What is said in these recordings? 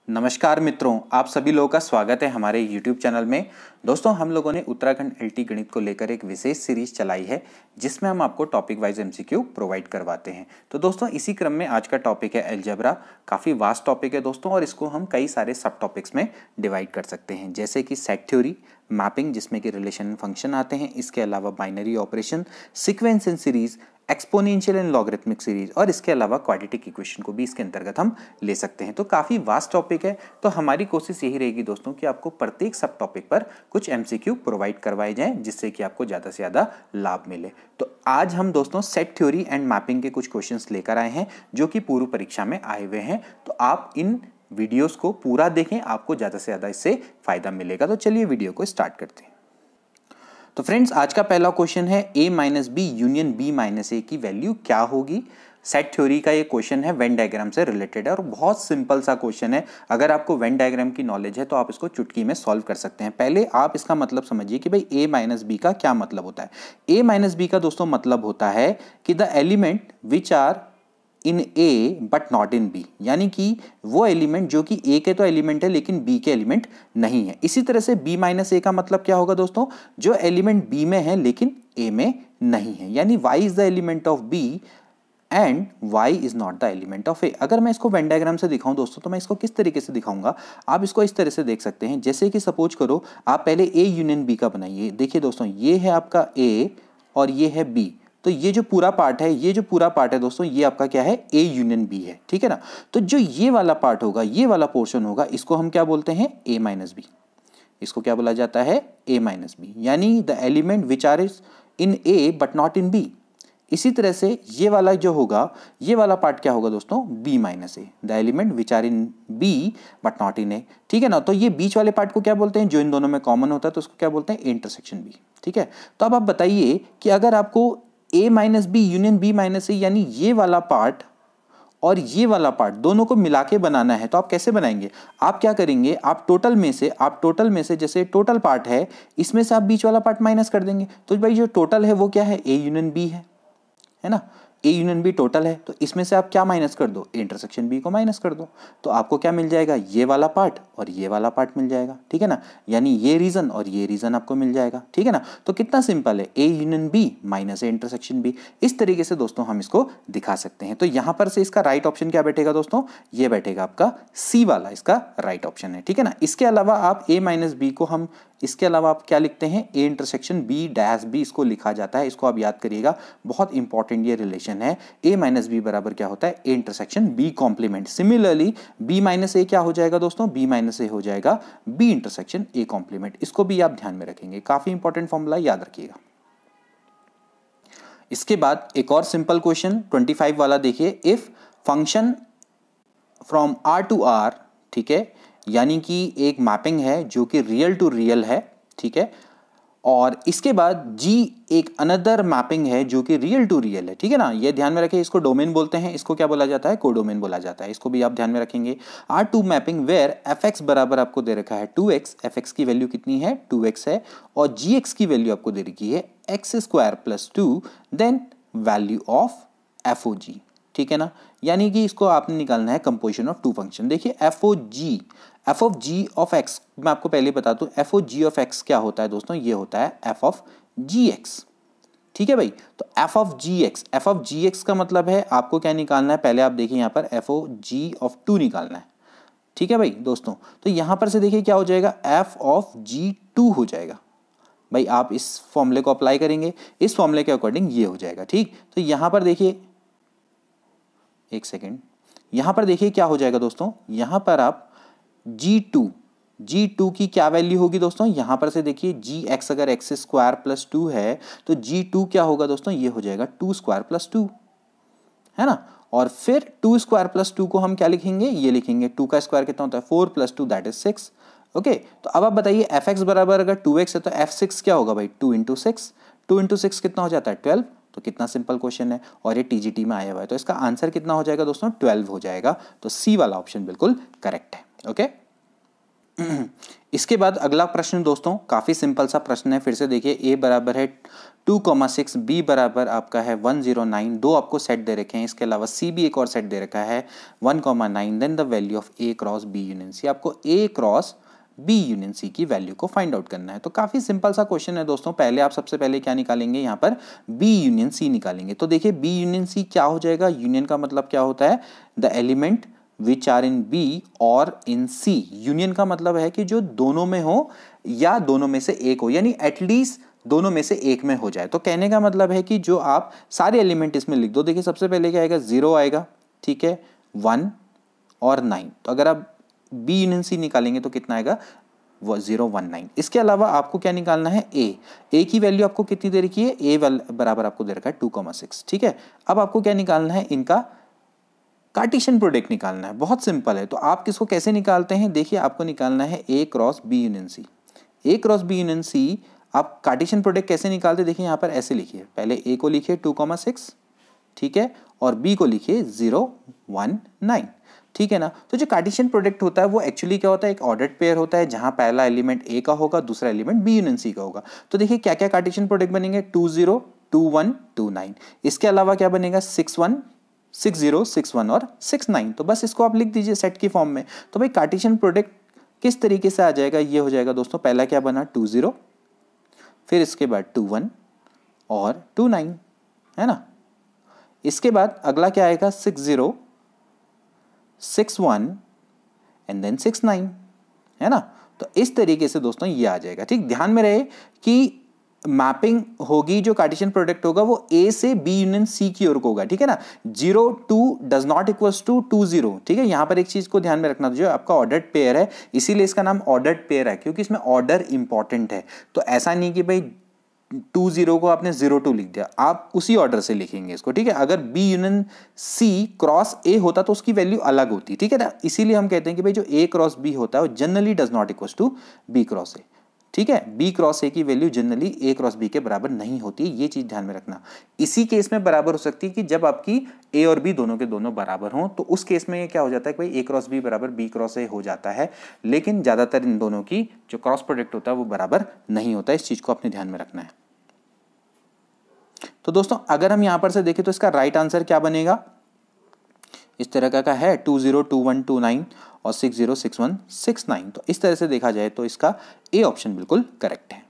नमस्कार मित्रों, आप सभी लोगों का स्वागत है हमारे YouTube चैनल में। दोस्तों, हम लोगों ने उत्तराखंड एलटी गणित को लेकर एक विशेष सीरीज चलाई है जिसमें हम आपको टॉपिक वाइज एमसीक्यू प्रोवाइड करवाते हैं। तो दोस्तों, इसी क्रम में आज का टॉपिक है अलजेब्रा। काफ़ी वास्ट टॉपिक है दोस्तों, और इसको हम कई सारे सब टॉपिक्स में डिवाइड कर सकते हैं, जैसे कि सेट थ्योरी, मैपिंग जिसमें कि रिलेशन फंक्शन आते हैं, इसके अलावा binary operation, sequence and series, exponential and logarithmic series, और इसके अलावा क्वाड्रेटिक इक्वेशन को भी इसके अंतर्गत हम ले सकते हैं। तो काफ़ी वास्ट टॉपिक है। तो हमारी कोशिश यही रहेगी दोस्तों कि आपको प्रत्येक सब टॉपिक पर कुछ एमसीक्यू प्रोवाइड करवाए जाएं, जिससे कि आपको ज़्यादा से ज़्यादा लाभ मिले। तो आज हम दोस्तों सेट थ्योरी एंड मैपिंग के कुछ क्वेश्चंस लेकर आए हैं जो कि पूर्व परीक्षा में आए हुए हैं। तो आप इन वीडियोस को पूरा देखें, आपको ज़्यादा से ज़्यादा इससे फायदा मिलेगा। तो चलिए वीडियो को स्टार्ट करते हैं। तो फ्रेंड्स, आज का पहला क्वेश्चन है a minus B union b minus A की वैल्यू क्या होगी। सेट थ्योरी का ये क्वेश्चन है, वेन डायग्राम से रिलेटेड है और बहुत सिंपल सा क्वेश्चन है। अगर आपको वेन डायग्राम की नॉलेज है तो आप इसको चुटकी में सॉल्व कर सकते हैं। पहले आप इसका मतलब समझिए कि भाई a माइनस बी का क्या मतलब होता है। a माइनस बी का दोस्तों मतलब होता है कि the element which are in A but not in B, यानी कि वो एलिमेंट जो कि ए के तो एलिमेंट है लेकिन बी के एलिमेंट नहीं है। इसी तरह से बी माइनस ए का मतलब क्या होगा दोस्तों, जो एलिमेंट बी में है लेकिन ए में नहीं है, यानी Y is the element of B and Y is not the element of A. अगर मैं इसको वेन डायग्राम से दिखाऊं दोस्तों, तो मैं इसको किस तरीके से दिखाऊंगा, आप इसको इस तरह से देख सकते हैं। जैसे कि सपोज करो आप पहले ए यूनियन बी का बनाइए। देखिए दोस्तों, ये है आपका ए और ये है बी, तो ये जो पूरा पार्ट है, ये जो पूरा पार्ट है दोस्तों, ये आपका क्या है, ए यूनियन बी है, ठीक है ना। तो जो ये वाला पार्ट होगा, ये वाला पोर्शन होगा, इसको हम क्या बोलते हैं, ए माइनस बी। इसको क्या बोला जाता है, ए माइनस बी, यानी the element which are is in A but not in B. इसी तरह से ये वाला जो होगा, ये वाला पार्ट क्या होगा दोस्तों, B minus A, the element which are in B but not in A, ठीक है ना। तो ये बीच वाले पार्ट को क्या बोलते हैं, जो इन दोनों में कॉमन होता है, तो उसको क्या बोलते हैं, इंटरसेक्शन बी, ठीक है। तो अब आप बताइए कि अगर आपको a minus B union b minus A, यानी ये वाला पार्ट और ये वाला पार्ट दोनों को मिला के बनाना है, तो आप कैसे बनाएंगे। आप क्या करेंगे, आप टोटल में से जैसे टोटल पार्ट है, इसमें से आप बीच वाला पार्ट माइनस कर देंगे। तो भाई जो टोटल है वो क्या है, a यूनियन b है ना। ए यूनियन बी टोटल है, तो इसमें से आप क्या माइनस कर दो, इंटरसेक्शन बी को माइनस कर दो। तो आपको क्या मिल जाएगा, ये वाला पार्ट और ये वाला पार्ट मिल जाएगा, ठीक है ना। यानी ये रीजन और ये रीजन आपको मिल जाएगा, ठीक है ना। तो कितना सिंपल है, A union B minus A intersection B. इस तरीके से दोस्तों हम इसको दिखा सकते हैं। तो यहां पर से इसका राइट ऑप्शन क्या बैठेगा दोस्तों, ये बैठेगा आपका सी वाला, इसका राइट ऑप्शन है, ठीक है ना। इसके अलावा आप ए माइनस बी को हम, इसके अलावा आप क्या लिखते हैं, A intersection B dash B, इसको लिखा जाता है। इसको आप याद करिएगा, बहुत इंपॉर्टेंट ये रिलेशन है। ए माइनस बी बराबर क्या होता है, A intersection B complement. Similarly B minus A क्या हो जाएगा दोस्तों, बी माइनस ए हो जाएगा बी इंटरसेक्शन ए कॉम्प्लीमेंट। इसको भी आप ध्यान में रखेंगे, काफी इंपॉर्टेंट फॉर्मूला, याद रखिएगा। इसके बाद एक और सिंपल क्वेश्चन 25 वाला देखिए, if function from R to R, ठीक है, यानी कि एक मैपिंग है जो कि रियल टू रियल है, ठीक है, और इसके बाद जी एक अनदर मैपिंग है जो कि रियल टू रियल है, ठीक है ना। ये ध्यान में रखें, इसको डोमेन बोलते हैं, इसको क्या बोला जाता है, कोडोमेन बोला जाता है। इसको भी आप ध्यान में रखेंगे। R to mapping where F X बराबर आपको दे रखा है 2x, एफ एक्स की वैल्यू कितनी है, 2x है, और जी एक्स की वैल्यू आपको दे रखी है x square plus 2, then value of f o g, ठीक है ना। यानी कि इसको आपने निकालना है कंपोजिशन ऑफ टू फंक्शन। देखिए f of ji of x, मैं आपको पहले बता दूं, f of ji of x क्या होता है दोस्तों, ये होता है एफ ऑफ जी एक्स, ठीक है भाई। तो एफ ऑफ जी एक्स का मतलब है आपको क्या निकालना है, पहले आप देखिए यहाँ पर एफ ऑफ जी ऑफ 2 निकालना है, ठीक है भाई दोस्तों। तो यहां पर से देखिए क्या हो जाएगा, एफ ऑफ जी 2 हो जाएगा भाई। आप इस फॉर्मूले को अप्लाई करेंगे, इस फॉर्मूले के अकॉर्डिंग ये हो जाएगा, ठीक। तो यहां पर देखिए, एक सेकेंड, यहां पर देखिए क्या हो जाएगा दोस्तों, यहां पर आप जी टू की क्या वैल्यू होगी दोस्तों, यहां पर से देखिए जी एक्स, अगर एक्स स्क्वायर प्लस 2 है तो जी टू क्या होगा दोस्तों, ये हो जाएगा 2 स्क्वायर प्लस 2, है ना। और फिर 2 स्क्वायर प्लस 2 को हम क्या लिखेंगे, ये लिखेंगे 2 का स्क्वायर कितना होता है, 4 प्लस 2 दैट इज 6। ओके, तो अब आप बताइए एफ एक्स बराबर अगर 2x है तो एफ सिक्स क्या होगा भाई, 2 इंटू सिक्स, 2 इंटू सिक्स कितना हो जाता है, 12। तो कितना सिंपल क्वेश्चन है, और ये टीजीटी में आया हुआ है, तो इसका आंसर कितना हो जाएगा दोस्तों, 12 हो जाएगा। तो सी वाला ऑप्शन बिल्कुल करेक्ट है। ओके, इसके बाद अगला प्रश्न दोस्तों काफ़ी सिंपल सा प्रश्न है, फिर से देखिए। ए बराबर है 2,6, बी बराबर आपका है 109, दो आपको सेट दे रखे हैं, इसके अलावा सी भी एक और सेट दे रखा है 1,9, then the value of A cross B union C. आपको A cross B union C की वैल्यू को फाइंड आउट करना है। तो काफ़ी सिंपल सा क्वेश्चन है दोस्तों। पहले आप सबसे पहले क्या निकालेंगे, यहाँ पर बी यूनियन सी निकालेंगे। तो देखिए बी यूनियन सी क्या हो जाएगा, यूनियन का मतलब क्या होता है, the element which are in B और इन सी। यूनियन का मतलब है कि जो दोनों में हो या दोनों में से एक हो, यानी एटलीस्ट दोनों में से एक में हो जाए। तो कहने का मतलब है कि जो आप सारे एलिमेंट इसमें लिख दो। देखिए सबसे पहले क्या आएगा, 0 आएगा, ठीक है, 1 और 9। तो अगर आप बी यूनियन सी निकालेंगे तो कितना आएगा, वो 019। इसके अलावा आपको क्या निकालना है, ए की वैल्यू आपको कितनी दे रखी है, ए बराबर आपको दे रखा है 2,6, ठीक है। अब आपको क्या निकालना है, इनका कार्टेशियन प्रोडक्ट निकालना है। बहुत सिंपल है। तो आप किसको कैसे निकालते हैं, देखिए आपको निकालना है ए क्रॉस बी यूनियन सी। ए क्रॉस बी यूनियन सी आप कार्टेशियन प्रोडक्ट कैसे निकालते, देखिए यहाँ पर ऐसे लिखिए, पहले ए को लिखिए 2,6, ठीक है, और बी को लिखिए 019, ठीक है ना। तो जो कार्टेशियन प्रोडक्ट होता है वो एक्चुअली क्या होता है, एक ऑर्डर्ड पेयर होता है, जहां पहला एलिमेंट ए का होगा, दूसरा एलिमेंट बी यूनियन सी का होगा। तो देखिए क्या क्या कार्टेशियन प्रोडक्ट बनेंगे, 20, 21, 29। इसके अलावा क्या बनेगा, 61, 60, 61 और 69। तो बस इसको आप लिख दीजिए सेट की फॉर्म में। तो भाई कार्टेशियन प्रोडक्ट किस तरीके से आ जाएगा, ये हो जाएगा दोस्तों, पहला क्या बना 20, फिर इसके बाद 21 और 29, है ना। इसके बाद अगला क्या आएगा, 60, 61 एंड देन 69, है ना। तो इस तरीके से दोस्तों ये आ जाएगा, ठीक। ध्यान में रहे कि मैपिंग होगी, जो कार्टेशियन प्रोडक्ट होगा वो ए से बी यूनियन सी की ओर होगा, ठीक है ना। 0,2 डज नॉट इक्वल्स टू 20, ठीक है। यहां पर एक चीज को ध्यान में रखना, जो आपका ऑर्डर्ड पेयर है, इसीलिए इसका नाम ऑर्डर्ड पेयर है, क्योंकि इसमें ऑर्डर इंपॉर्टेंट है। तो ऐसा नहीं कि भाई 20 को आपने 02 लिख दिया, आप उसी ऑर्डर से लिखेंगे इसको, ठीक है। अगर B union C cross A होता तो उसकी वैल्यू अलग होती, ठीक है ना। इसीलिए हम कहते हैं कि भाई जो ए क्रॉस बी होता है वो generally does not equal to B cross A, ठीक है। बी क्रॉस ए की value generally A cross B के बराबर नहीं होती, ये चीज ध्यान में रखना। इसी केस में बराबर हो सकती है कि जब आपकी ए और बी दोनों के दोनों बराबर हों, तो उस केस में ये क्या हो जाता है कि भाई ए क्रॉस बी बराबर बी क्रॉस ए हो जाता है। लेकिन ज्यादातर इन दोनों की जो क्रॉस प्रोडक्ट होता है वो बराबर नहीं होता, इस चीज को अपने ध्यान में रखना है। तो दोस्तों अगर हम यहां पर से देखें तो इसका राइट आंसर क्या बनेगा, इस तरह का है 20, 21, 29 और 60, 61, 69। तो इस तरह से देखा जाए तो इसका ए ऑप्शन बिल्कुल करेक्ट है।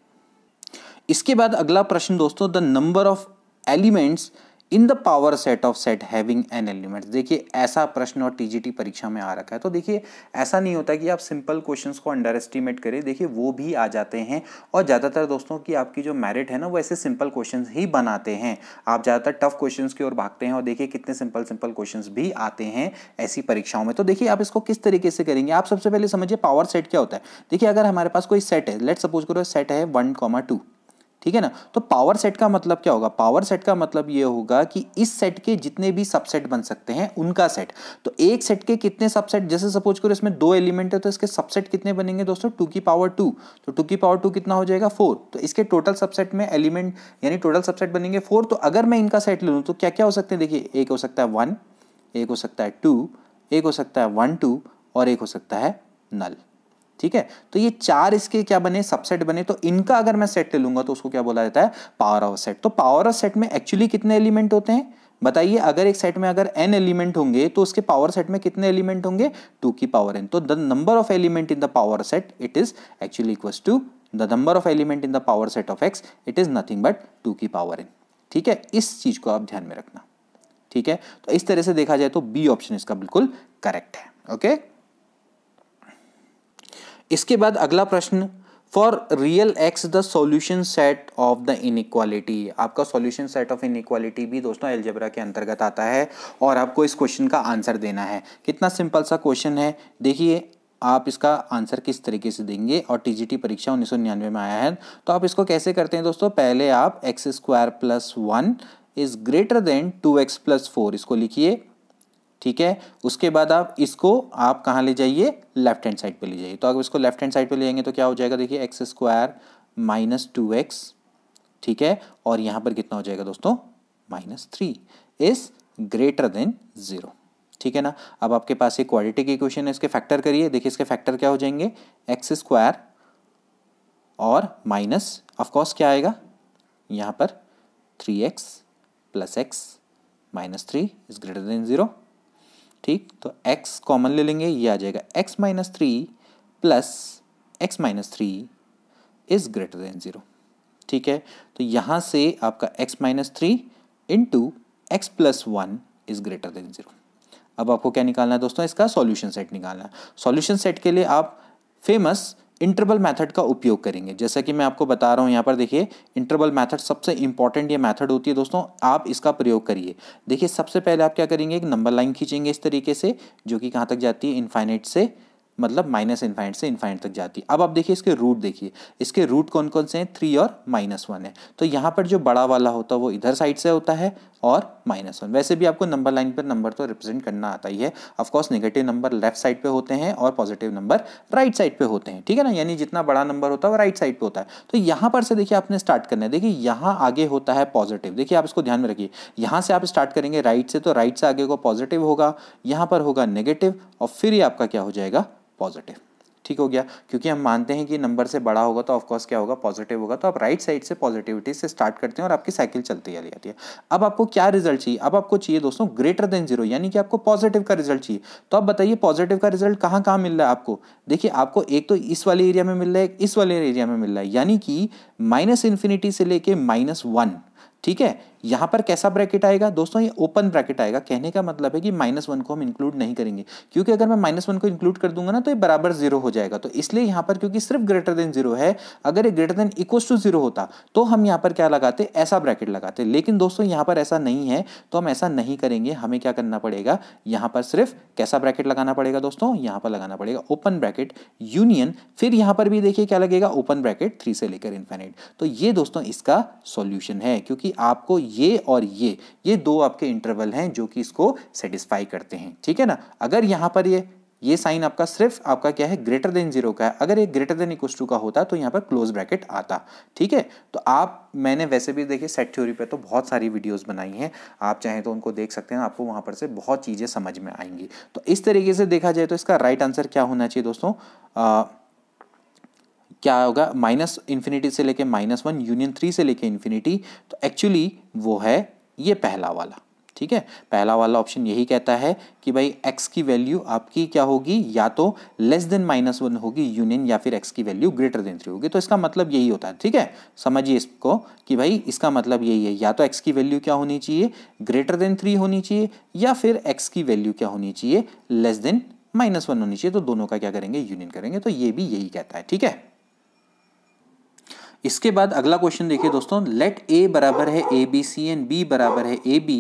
इसके बाद अगला प्रश्न दोस्तों, the number of elements in the power set of set having an elements. देखिए ऐसा प्रश्न और टीजीटी परीक्षा में आ रखा है। तो देखिए ऐसा नहीं होता कि आप सिंपल क्वेश्चंस को अंडर एस्टिमेट करें, देखिए वो भी आ जाते हैं। और ज़्यादातर दोस्तों की आपकी जो मेरिट है ना, वो ऐसे सिंपल क्वेश्चंस ही बनाते हैं। आप ज़्यादातर टफ क्वेश्चंस की ओर भागते हैं, और देखिए कितने सिंपल क्वेश्चंस भी आते हैं ऐसी परीक्षाओं में। तो देखिए आप इसको किस तरीके से करेंगे, आप सबसे पहले समझिए पावर सेट क्या होता है। देखिए अगर हमारे पास कोई सेट है, लेट सपोज करो सेट है 1, 2, ठीक है ना। तो पावर सेट का मतलब क्या होगा, पावर सेट का मतलब ये होगा कि इस सेट के जितने भी सबसेट बन सकते हैं उनका सेट। तो एक सेट के कितने सबसेट, जैसे सपोज करो इसमें 2 एलिमेंट है, तो इसके सबसेट कितने बनेंगे दोस्तों, 2 की पावर 2। तो 2 की पावर 2 कितना हो जाएगा, 4। तो इसके टोटल सबसेट में एलिमेंट यानी टोटल सबसेट बनेंगे 4। तो अगर मैं इनका सेट ले लूँ तो क्या क्या हो सकते हैं, देखिए एक हो सकता है 1, एक हो सकता है 2, एक हो सकता है 1, 2 और एक हो सकता है नल, ठीक है। तो ये 4 इसके क्या बने, सबसेट बने। तो इनका अगर मैं सेट ले लूंगा तो उसको क्या बोला जाता है, पावर ऑफ सेट। तो पावर ऑफ सेट में एक्चुअली कितने एलिमेंट होते हैं बताइए। अगर एक सेट में अगर n एलिमेंट होंगे तो उसके पावर सेट में कितने एलिमेंट होंगे, 2 की पावर n। तो the number of element in the power set it is actually equals to the number of element in the power set of x, it is nothing but 2 की power n, ठीक है। इस चीज को आप ध्यान में रखना, ठीक है। तो इस तरह से देखा जाए तो बी ऑप्शन इसका बिल्कुल करेक्ट है, ओके। इसके बाद अगला प्रश्न, for real x the solution set of the inequality. आपका सॉल्यूशन सेट ऑफ इनइक्वालिटी भी दोस्तों अलजेब्रा के अंतर्गत आता है, और आपको इस क्वेश्चन का आंसर देना है। कितना सिंपल सा क्वेश्चन है, देखिए आप इसका आंसर किस तरीके से देंगे। और टीजीटी परीक्षा 1999 में आया है। तो आप इसको कैसे करते हैं दोस्तों, पहले आप x² + 1 is greater than 2x + 4 इसको लिखिए, ठीक है। उसके बाद आप इसको आप कहाँ ले जाइए, लेफ्ट हैंड साइड पे ले जाइए। तो अगर इसको लेफ्ट हैंड साइड पे ले जाएंगे तो क्या हो जाएगा, देखिए x² - 2x, ठीक है। और यहाँ पर कितना हो जाएगा दोस्तों, -3 इज ग्रेटर देन 0, ठीक है ना। अब आपके पास ये क्वाड्रेटिक इक्वेशन है, इसके फैक्टर करिए, देखिए इसके फैक्टर क्या हो जाएंगे, एक्स स्क्वायर और माइनस ऑफकोर्स क्या आएगा यहाँ पर 3x plus x minus 3 is greater than 0। ठीक, तो x कॉमन ले लेंगे, ये आ जाएगा x minus 3 plus x minus 3 is greater than 0। ठीक है, तो यहाँ से आपका x minus 3 into x plus 1 is greater than 0। अब आपको क्या निकालना है दोस्तों, इसका सॉल्यूशन सेट निकालना है। सॉल्यूशन सेट के लिए आप फेमस इंटरवल मेथड का उपयोग करेंगे। जैसा कि मैं आपको बता रहा हूँ यहाँ पर देखिए, इंटरवल मेथड सबसे इंपॉर्टेंट ये मेथड होती है दोस्तों, आप इसका प्रयोग करिए। देखिए सबसे पहले आप क्या करेंगे, एक नंबर लाइन खींचेंगे इस तरीके से, जो कि कहाँ तक जाती है, इनफाइनाइट से, मतलब माइनस इनफाइनाइट से इनफाइनाइट तक जाती है। अब आप देखिए इसके रूट, देखिए इसके रूट कौन कौन से हैं, 3 और -1 है। तो यहाँ पर जो बड़ा वाला होता है वो इधर साइड से होता है और -1। वैसे भी आपको नंबर लाइन पर नंबर तो रिप्रेजेंट करना आता ही है। Of course negative number left side पे होते हैं और पॉजिटिव नंबर राइट साइड पे होते हैं, ठीक है ना, यानी जितना बड़ा नंबर होता है वो राइट साइड पे होता है। तो यहाँ पर से देखिए आपने स्टार्ट करना है, देखिए यहाँ आगे होता है पॉजिटिव, देखिए आप इसको ध्यान में रखिए, यहाँ से आप स्टार्ट करेंगे राइट से, तो राइट से आगे को पॉजिटिव होगा, यहाँ पर होगा नेगेटिव और फिर ये आपका क्या हो जाएगा, पॉजिटिव। ठीक हो गया, क्योंकि हम मानते हैं कि नंबर से बड़ा होगा तो ऑफकोर्स क्या होगा, पॉजिटिव होगा। तो आप राइट साइड से पॉजिटिविटी से स्टार्ट करते हैं और आपकी साइकिल चलती चली जाती है। अब आपको क्या रिजल्ट चाहिए, अब आपको चाहिए दोस्तों ग्रेटर देन 0, यानी कि आपको पॉजिटिव का रिजल्ट चाहिए। तो आप बताइए पॉजिटिव का रिजल्ट कहाँ कहाँ मिल रहा है आपको। देखिए आपको एक तो इस वाले एरिया में मिल रहा है, इस वाले एरिया में मिल रहा है, यानी कि -∞ से लेके -1। ठीक है, यहाँ पर कैसा ब्रैकेट आएगा दोस्तों, ये ओपन ब्रैकेट आएगा। कहने का मतलब है कि -1 को हम इंक्लूड नहीं करेंगे, क्योंकि अगर मैं -1 को इंक्लूड कर दूंगा ना तो ये बराबर 0 हो जाएगा। तो इसलिए यहाँ पर क्योंकि सिर्फ ग्रेटर देन 0 है, अगर ये ग्रेटर देन इक्वल्स टू 0 होता तो हम यहाँ पर क्या लगाते, ऐसा ब्रैकेट लगाते। लेकिन दोस्तों यहाँ पर ऐसा नहीं है, तो हम ऐसा नहीं करेंगे। हमें क्या करना पड़ेगा, यहाँ पर सिर्फ कैसा ब्रैकेट लगाना पड़ेगा दोस्तों, यहाँ पर लगाना पड़ेगा ओपन ब्रैकेट यूनियन, फिर यहाँ पर भी देखिए क्या लगेगा, ओपन ब्रैकेट 3 से लेकर इनफाइनाइट। तो ये दोस्तों इसका सॉल्यूशन है, क्योंकि आपको ये और ये दो आपके इंटरवल हैं जो कि इसको सेटिस्फाई करते हैं। ठीक है ना, अगर यहाँ पर ये साइन आपका सिर्फ आपका क्या है, ग्रेटर देन 0 का है, अगर ये ग्रेटर देन इक्वल टू का होता तो यहाँ पर क्लोज ब्रैकेट आता। ठीक है, तो आप, मैंने वैसे भी देखिए सेट थ्योरी पे तो बहुत सारी वीडियोस बनाई हैं, आप चाहें तो उनको देख सकते हैं, आपको वहाँ पर से बहुत चीज़ें समझ में आएंगी। तो इस तरीके से देखा जाए तो इसका राइट आंसर क्या होना चाहिए दोस्तों, क्या होगा, -∞ से लेके -1 यूनियन 3 से लेके इन्फिनिटी। तो एक्चुअली वो है ये पहला वाला। ठीक है, पहला वाला ऑप्शन यही कहता है कि भाई x की वैल्यू आपकी क्या होगी, या तो लेस देन -1 होगी यूनियन, या फिर x की वैल्यू ग्रेटर देन 3 होगी। तो इसका मतलब यही होता है। ठीक है, समझिए इसको कि भाई इसका मतलब यही है, या तो x की वैल्यू क्या होनी चाहिए, ग्रेटर देन 3 होनी चाहिए, या फिर x की वैल्यू क्या होनी चाहिए, लेस देन -1 होनी चाहिए। तो दोनों का क्या करेंगे, यूनियन करेंगे। तो ये भी यही कहता है। ठीक है, इसके बाद अगला क्वेश्चन देखिए दोस्तों, लेट a बराबर है ABC एंड b बराबर है AB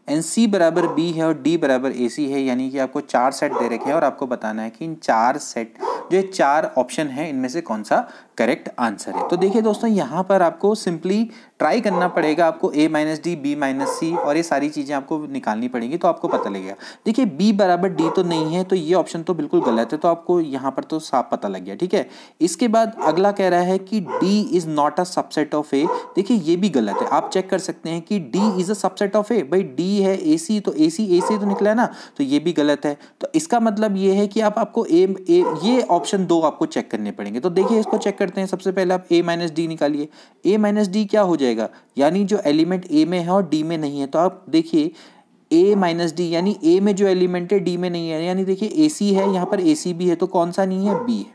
एंड C बराबर B है और D बराबर AC है, यानी कि आपको 4 सेट दे रखे हैं और आपको बताना है कि इन 4 सेट जो 4 ऑप्शन है इनमें से कौन सा करेक्ट आंसर है। तो देखिए दोस्तों यहाँ पर आपको सिंपली ट्राई करना पड़ेगा, आपको A - D B - C और ये सारी चीज़ें आपको निकालनी पड़ेंगी, तो आपको पता लगेगा। देखिए B बराबर D तो नहीं है, तो ये ऑप्शन तो बिल्कुल गलत है, तो आपको यहाँ पर तो साफ पता लग गया। ठीक है, इसके बाद अगला कह रहा है कि D is not a subset of A। देखिए ये भी गलत है, आप चेक कर सकते हैं कि D is a subset of A। भाई D है AC, तो AC तो निकला है ना, तो ये भी गलत है। तो इसका मतलब ये है कि आपको ये ऑप्शन 2 आपको चेक करने पड़ेंगे। तो देखिए इसको चेक करते हैं। सबसे पहले आप A - D निकालिए। A - D क्या हो जाएगा, यानी जो एलिमेंट A में है और D में नहीं है। तो आप देखिए A - D, यानी A में जो एलिमेंट है D में नहीं है, यानी देखिए AC है, यहाँ पर AC भी है, तो कौन सा नहीं है, B है।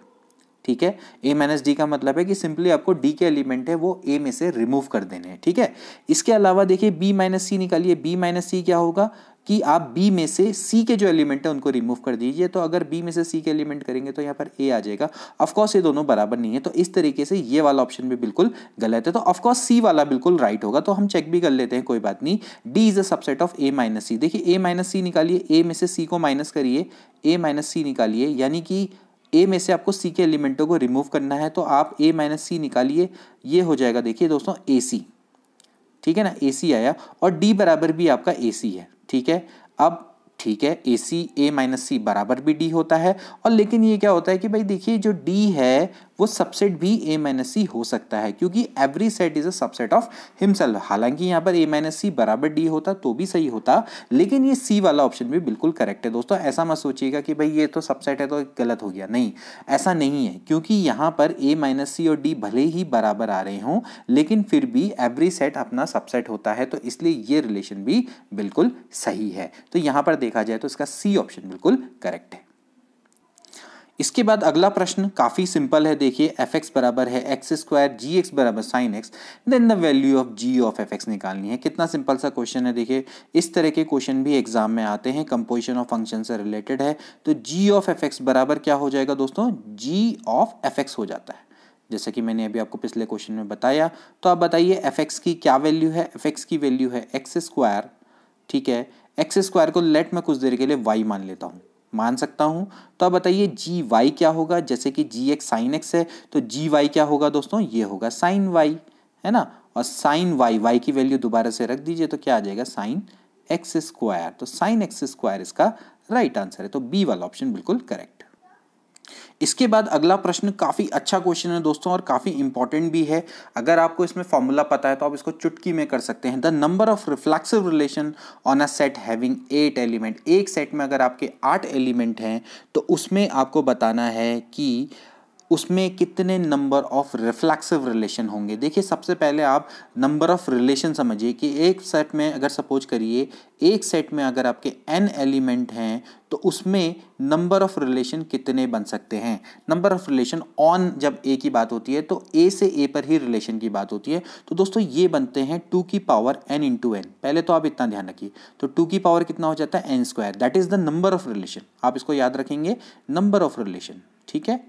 ठीक है, A - D का मतलब है कि सिंपली आपको D के एलिमेंट है वो A में से रिमूव कर देने हैं। ठीक है, इसके अलावा देखिए B - C निकालिए। B - C क्या होगा कि आप B में से C के जो एलिमेंट है उनको रिमूव कर दीजिए। तो अगर B में से C के एलिमेंट करेंगे तो यहाँ पर A आ जाएगा। ऑफकोर्स ये दोनों बराबर नहीं है, तो इस तरीके से ये वाला ऑप्शन भी बिल्कुल गलत है। तो ऑफकोर्स C वाला बिल्कुल राइट होगा, तो हम चेक भी कर लेते हैं, कोई बात नहीं। D is a subset of A - C। देखिए A - C निकालिए, A में से C को माइनस करिए, A - C निकालिए, यानी कि A में से आपको C के एलिमेंटों को रिमूव करना है। तो आप A - C निकालिए, ये हो जाएगा देखिए दोस्तों AC। ठीक है ना, AC आया, और D बराबर भी आपका AC है। ठीक है, अब ठीक है, ए सी ए माइनस सी बराबर भी डी होता है। और लेकिन ये क्या होता है कि भाई देखिए जो डी है वो सबसेट भी ए माइनस सी हो सकता है, क्योंकि every set is a subset of himself. हालांकि यहाँ पर ए माइनस सी बराबर डी होता तो भी सही होता, लेकिन ये सी वाला ऑप्शन भी बिल्कुल करेक्ट है दोस्तों। ऐसा मत सोचिएगा कि भाई ये तो सबसेट है तो गलत हो गया, नहीं ऐसा नहीं है, क्योंकि यहाँ पर ए माइनस सी और डी भले ही बराबर आ रहे हों लेकिन फिर भी एवरी सेट अपना सबसेट होता है, तो इसलिए ये रिलेशन भी बिल्कुल सही है। तो यहाँ पर देखा जाए तो इसका सी ऑप्शन बिल्कुल करेक्ट है। इसके बाद अगला प्रश्न काफी सिंपल है, देखिए एफ एक्स बराबर है एक्स स्क्वायर जी एक्स बराबर sine X, then the value of ji of F X निकालनी है। कितना सिंपल सा क्वेश्चन है। देखिए इस तरह के क्वेश्चन भी एग्जाम में आते हैं, कंपोजिशन ऑफ फंक्शन से रिलेटेड है। तो जी ऑफ एफ एक्स बराबर क्या हो जाएगा दोस्तों, जी ऑफ एफ एक्स हो जाता है, जैसे कि मैंने अभी आपको पिछले क्वेश्चन में बताया। तो आप बताइए एफ एक्स की क्या वैल्यू है, एफ एक्स की वैल्यू है एक्स स्क्वायर, ठीक है। एक्स स्क्वायर को लेट मैं कुछ देर के लिए वाई मान लेता हूँ, मान सकता हूं। तो अब बताइए जी वाई क्या होगा, जैसे कि जी एक्स साइन एक्स है तो जी वाई क्या होगा दोस्तों, ये होगा साइन वाई, है ना। और साइन वाई, वाई की वैल्यू दोबारा से रख दीजिए तो क्या आ जाएगा साइन एक्स स्क्वायर। तो साइन एक्स स्क्वायर इसका राइट आंसर है, तो बी वाला ऑप्शन बिल्कुल करेक्ट। इसके बाद अगला प्रश्न काफी अच्छा क्वेश्चन है दोस्तों और काफी इंपॉर्टेंट भी है। अगर आपको इसमें फॉर्मूला पता है तो आप इसको चुटकी में कर सकते हैं। The number of reflexive relation on a set having 8 element, एक सेट में अगर आपके 8 एलिमेंट हैं तो उसमें आपको बताना है कि उसमें कितने नंबर ऑफ रिफ्लेक्सिव रिलेशन होंगे। देखिए सबसे पहले आप नंबर ऑफ रिलेशन समझिए कि एक सेट में अगर सपोज करिए एक सेट में अगर आपके n एलिमेंट हैं तो उसमें नंबर ऑफ रिलेशन कितने बन सकते हैं। नंबर ऑफ रिलेशन ऑन जब a की बात होती है तो a से a पर ही रिलेशन की बात होती है। तो दोस्तों ये बनते हैं 2 की पावर n इंटू एन। पहले तो आप इतना ध्यान रखिए, तो 2 की पावर कितना हो जाता है n square, that is the number of relation. आप इसको याद रखेंगे, नंबर ऑफ रिलेशन, ठीक है।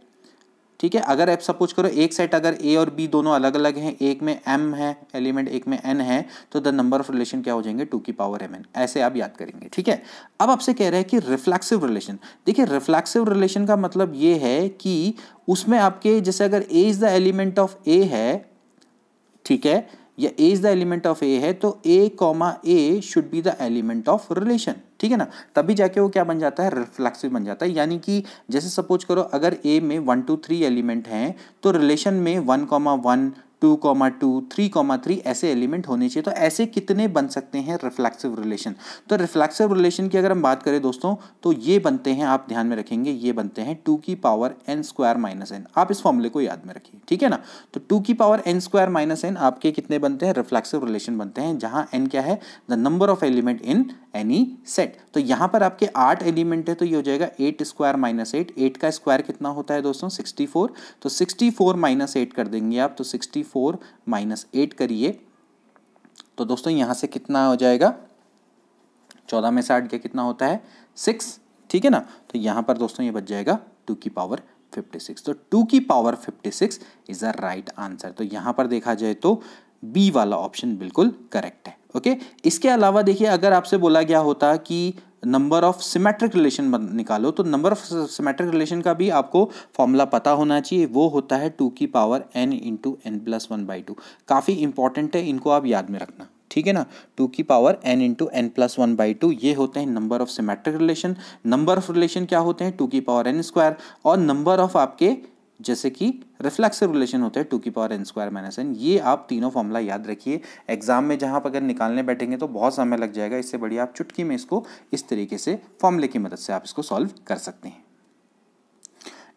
ठीक है, अगर आप सपोज करो एक सेट अगर ए और बी दोनों अलग अलग हैं, एक में m है एलिमेंट एक में n है, तो द नंबर ऑफ रिलेशन क्या हो जाएंगे 2 की पावर mn, ऐसे आप याद करेंगे, ठीक है। अब आपसे कह रहे हैं कि रिफ्लेक्सिव रिलेशन। देखिए रिफ्लेक्सिव रिलेशन का मतलब ये है कि उसमें आपके जैसे अगर a is the element of a है, ठीक है, या a is the element of a है तो a comma a should be the element of relation, ठीक है ना। तभी जाके वो क्या बन जाता है, रिफ्लेक्सिव बन जाता है। यानी कि जैसे सपोज करो अगर a में 1 2 3 एलिमेंट हैं तो रिलेशन में 1 1 2 2 3 3 ऐसे एलिमेंट होने चाहिए। तो ऐसे कितने बन सकते हैं रिफ्लेक्सिव रिलेशन। तो रिफ्लेक्सिव रिलेशन की अगर हम बात करें दोस्तों तो ये बनते हैं, आप ध्यान में रखेंगे, ये बनते हैं 2 की power n square minus n। आप इस फॉर्मूले को याद में रखिए, ठीक है ना। तो 2 की power n square minus n आपके कितने बनते हैं, रिफ्लेक्सिव रिलेशन बनते हैं, जहां n क्या है, the number of element in any set. तो यहां पर आपके 8 एलिमेंट है तो ये हो जाएगा 8 स्क्वायर माइनस 8। 8 का स्क्वायर कितना होता है दोस्तों 64। तो 64 माइनस 8 कर देंगे आप, तो 64 माइनस 8 करिए तो दोस्तों यहां से कितना हो जाएगा, 14 में से 8 गया कितना होता है 6, ठीक है ना। तो यहां पर दोस्तों ये बच जाएगा 2 की पावर 56। तो 2 की power 56 is the right answer. तो यहां पर देखा जाए तो बी वाला ऑप्शन बिल्कुल करेक्ट है। ओके, इसके अलावा देखिए अगर आपसे बोला गया होता कि नंबर ऑफ सिमेट्रिक रिलेशन निकालो, तो नंबर ऑफ सिमेट्रिक रिलेशन का भी आपको फॉर्मूला पता होना चाहिए। वो होता है 2 की power n into N plus 1/2। काफ़ी इंपॉर्टेंट है, इनको आप याद में रखना, ठीक है ना। 2 की power n into N plus 1/2 ये होते हैं number of symmetric relation. Number of relation क्या होते हैं 2 की पावर n स्क्वायर, और नंबर ऑफ आपके जैसे कि रिफ्लेक्सिव रिलेशन होते हैं 2 की power n square minus n। ये आप तीनों फॉर्मूला याद रखिए। एग्जाम में जहां पर अगर निकालने बैठेंगे तो बहुत समय लग जाएगा, इससे बढ़िया आप चुटकी में इसको इस तरीके से फॉर्मूले की मदद से आप इसको सॉल्व कर सकते हैं।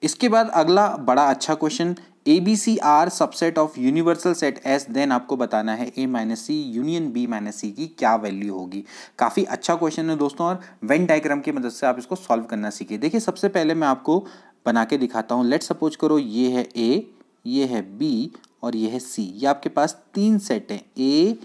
इसके बाद अगला बड़ा अच्छा question, ABC are subset of universal set S, then आपको बताना है A minus C union B minus C की क्या वैल्यू होगी। काफ़ी अच्छा क्वेश्चन है दोस्तों और वेन डायग्राम की मदद से आप इसको सॉल्व करना सीखिए। देखिए सबसे पहले मैं आपको बना के दिखाता हूँ। लेट सपोज करो ये है A, ये है B और ये है C। ये आपके पास 3 सेट हैं A,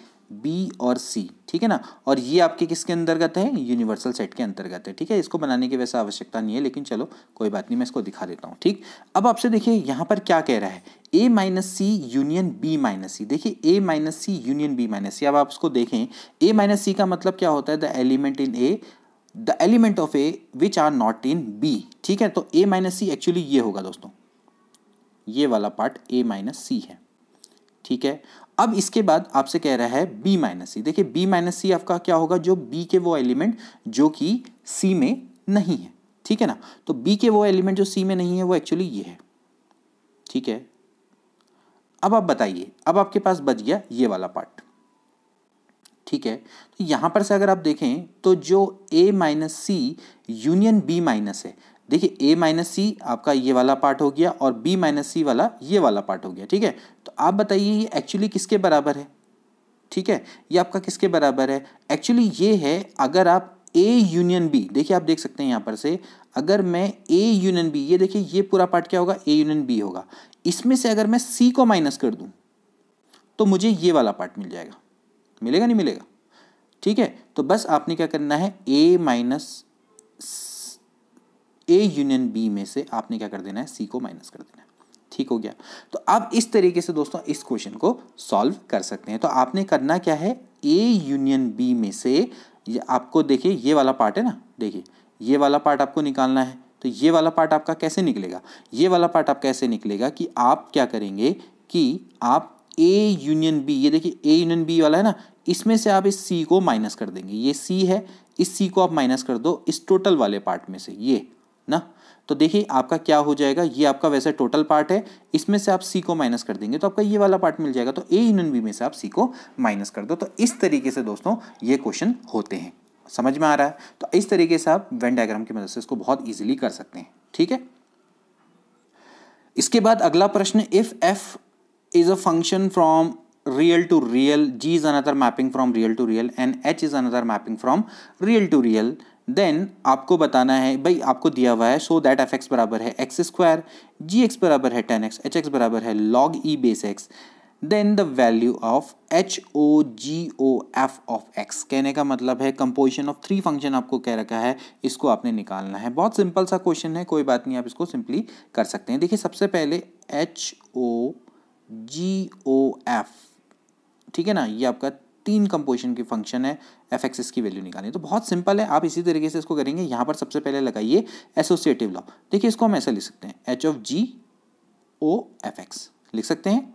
B और C, ठीक है ना। और ये आपके किसके अंतर्गत है, यूनिवर्सल सेट के अंतर्गत है, ठीक है। इसको बनाने की वैसे आवश्यकता नहीं है, लेकिन चलो कोई बात नहीं, मैं इसको दिखा देता हूँ, ठीक। अब आपसे देखिए यहाँ पर क्या कह रहा है, A minus C union B minus C. देखिए A minus C union B minus C. अब आप उसको देखें, A माइनस सी का मतलब क्या होता है, the element in A, the element of A which are not in B, ठीक है। तो A माइनस सी एक्चुअली ये होगा दोस्तों, ये वाला पार्ट A माइनस सी है, ठीक है। अब इसके बाद आपसे कह रहा है B माइनस सी। देखिए B माइनस सी आपका क्या होगा, जो B के वो एलिमेंट जो कि सी में नहीं है, ठीक है ना। तो बी के वो एलिमेंट जो सी में नहीं है वो एक्चुअली ये है, ठीक है। अब आप बताइए, अब आपके पास बच गया ये वाला पार्ट, ठीक है। तो यहां पर से अगर आप देखें तो जो a minus C union b minus है, देखिए a माइनस सी आपका ये वाला पार्ट हो गया और b माइनस सी वाला ये वाला पार्ट हो गया, ठीक है। तो आप बताइए ये एक्चुअली किसके बराबर है, ठीक है। ये आपका किसके बराबर है, एक्चुअली ये है, अगर आप a यूनियन b, देखिए आप देख सकते हैं यहां पर से, अगर मैं a यूनियन b, ये देखिए ये पूरा पार्ट क्या होगा, a यूनियन b होगा, इसमें से अगर मैं c को माइनस कर दूं तो मुझे ये वाला पार्ट मिल जाएगा, मिलेगा नहीं मिलेगा, ठीक है। तो बस आपने क्या करना है, a minus a union b में से आपने क्या कर देना है, c को माइनस कर देना है, ठीक हो गया। तो आप इस तरीके से दोस्तों इस क्वेश्चन को सॉल्व कर सकते हैं। तो आपने करना क्या है, a यूनियन b में से ये आपको देखिए ये वाला पार्ट है ना, देखिए ये वाला पार्ट आपको निकालना है। तो ये वाला पार्ट आपका कैसे निकलेगा, ये वाला पार्ट आप कैसे निकलेगा कि आप क्या करेंगे कि आप a यूनियन b, ये देखिए a यूनियन b वाला है ना, इसमें से आप इस c को माइनस कर देंगे, ये c है, इस c को आप माइनस कर दो इस टोटल वाले पार्ट में से, ये ना। तो देखिए आपका क्या हो जाएगा, ये आपका वैसे टोटल पार्ट है, इसमें से आप c को माइनस कर देंगे तो आपका ये वाला पार्ट मिल जाएगा। तो a यूनियन b में से आप c को माइनस कर दो। तो इस तरीके से दोस्तों ये क्वेश्चन होते हैं, समझ में आ रहा है। तो इस तरीके से आप वेन डायग्राम की मदद से इसको बहुत ईजिली कर सकते हैं, ठीक है। इसके बाद अगला प्रश्न, if f is a function from real to real, g is another mapping from real to real and h is another mapping from real to real, then आपको बताना है, भाई आपको दिया हुआ है, so that fx बराबर है एक्स स्क्वायर, जी एक्स बराबर है 10x, एच एक्स बराबर है log e base x, then the value of H O G O F of X. कहने का मतलब है कंपोजिशन ऑफ थ्री फंक्शन आपको कह रखा है, इसको आपने निकालना है। बहुत सिंपल सा क्वेश्चन है, कोई बात नहीं, आप इसको सिंपली कर सकते हैं। देखिए सबसे पहले H O G O F, ठीक है ना, ये आपका तीन कंपोजिशन की फंक्शन है, एफ एक्स इसकी वैल्यू निकालनी। तो बहुत सिंपल है, आप इसी तरीके से इसको करेंगे। यहाँ पर सबसे पहले लगाइए एसोसिएटिव लॉ। देखिए इसको हम ऐसा लिख सकते हैं, H of G O F X लिख सकते हैं,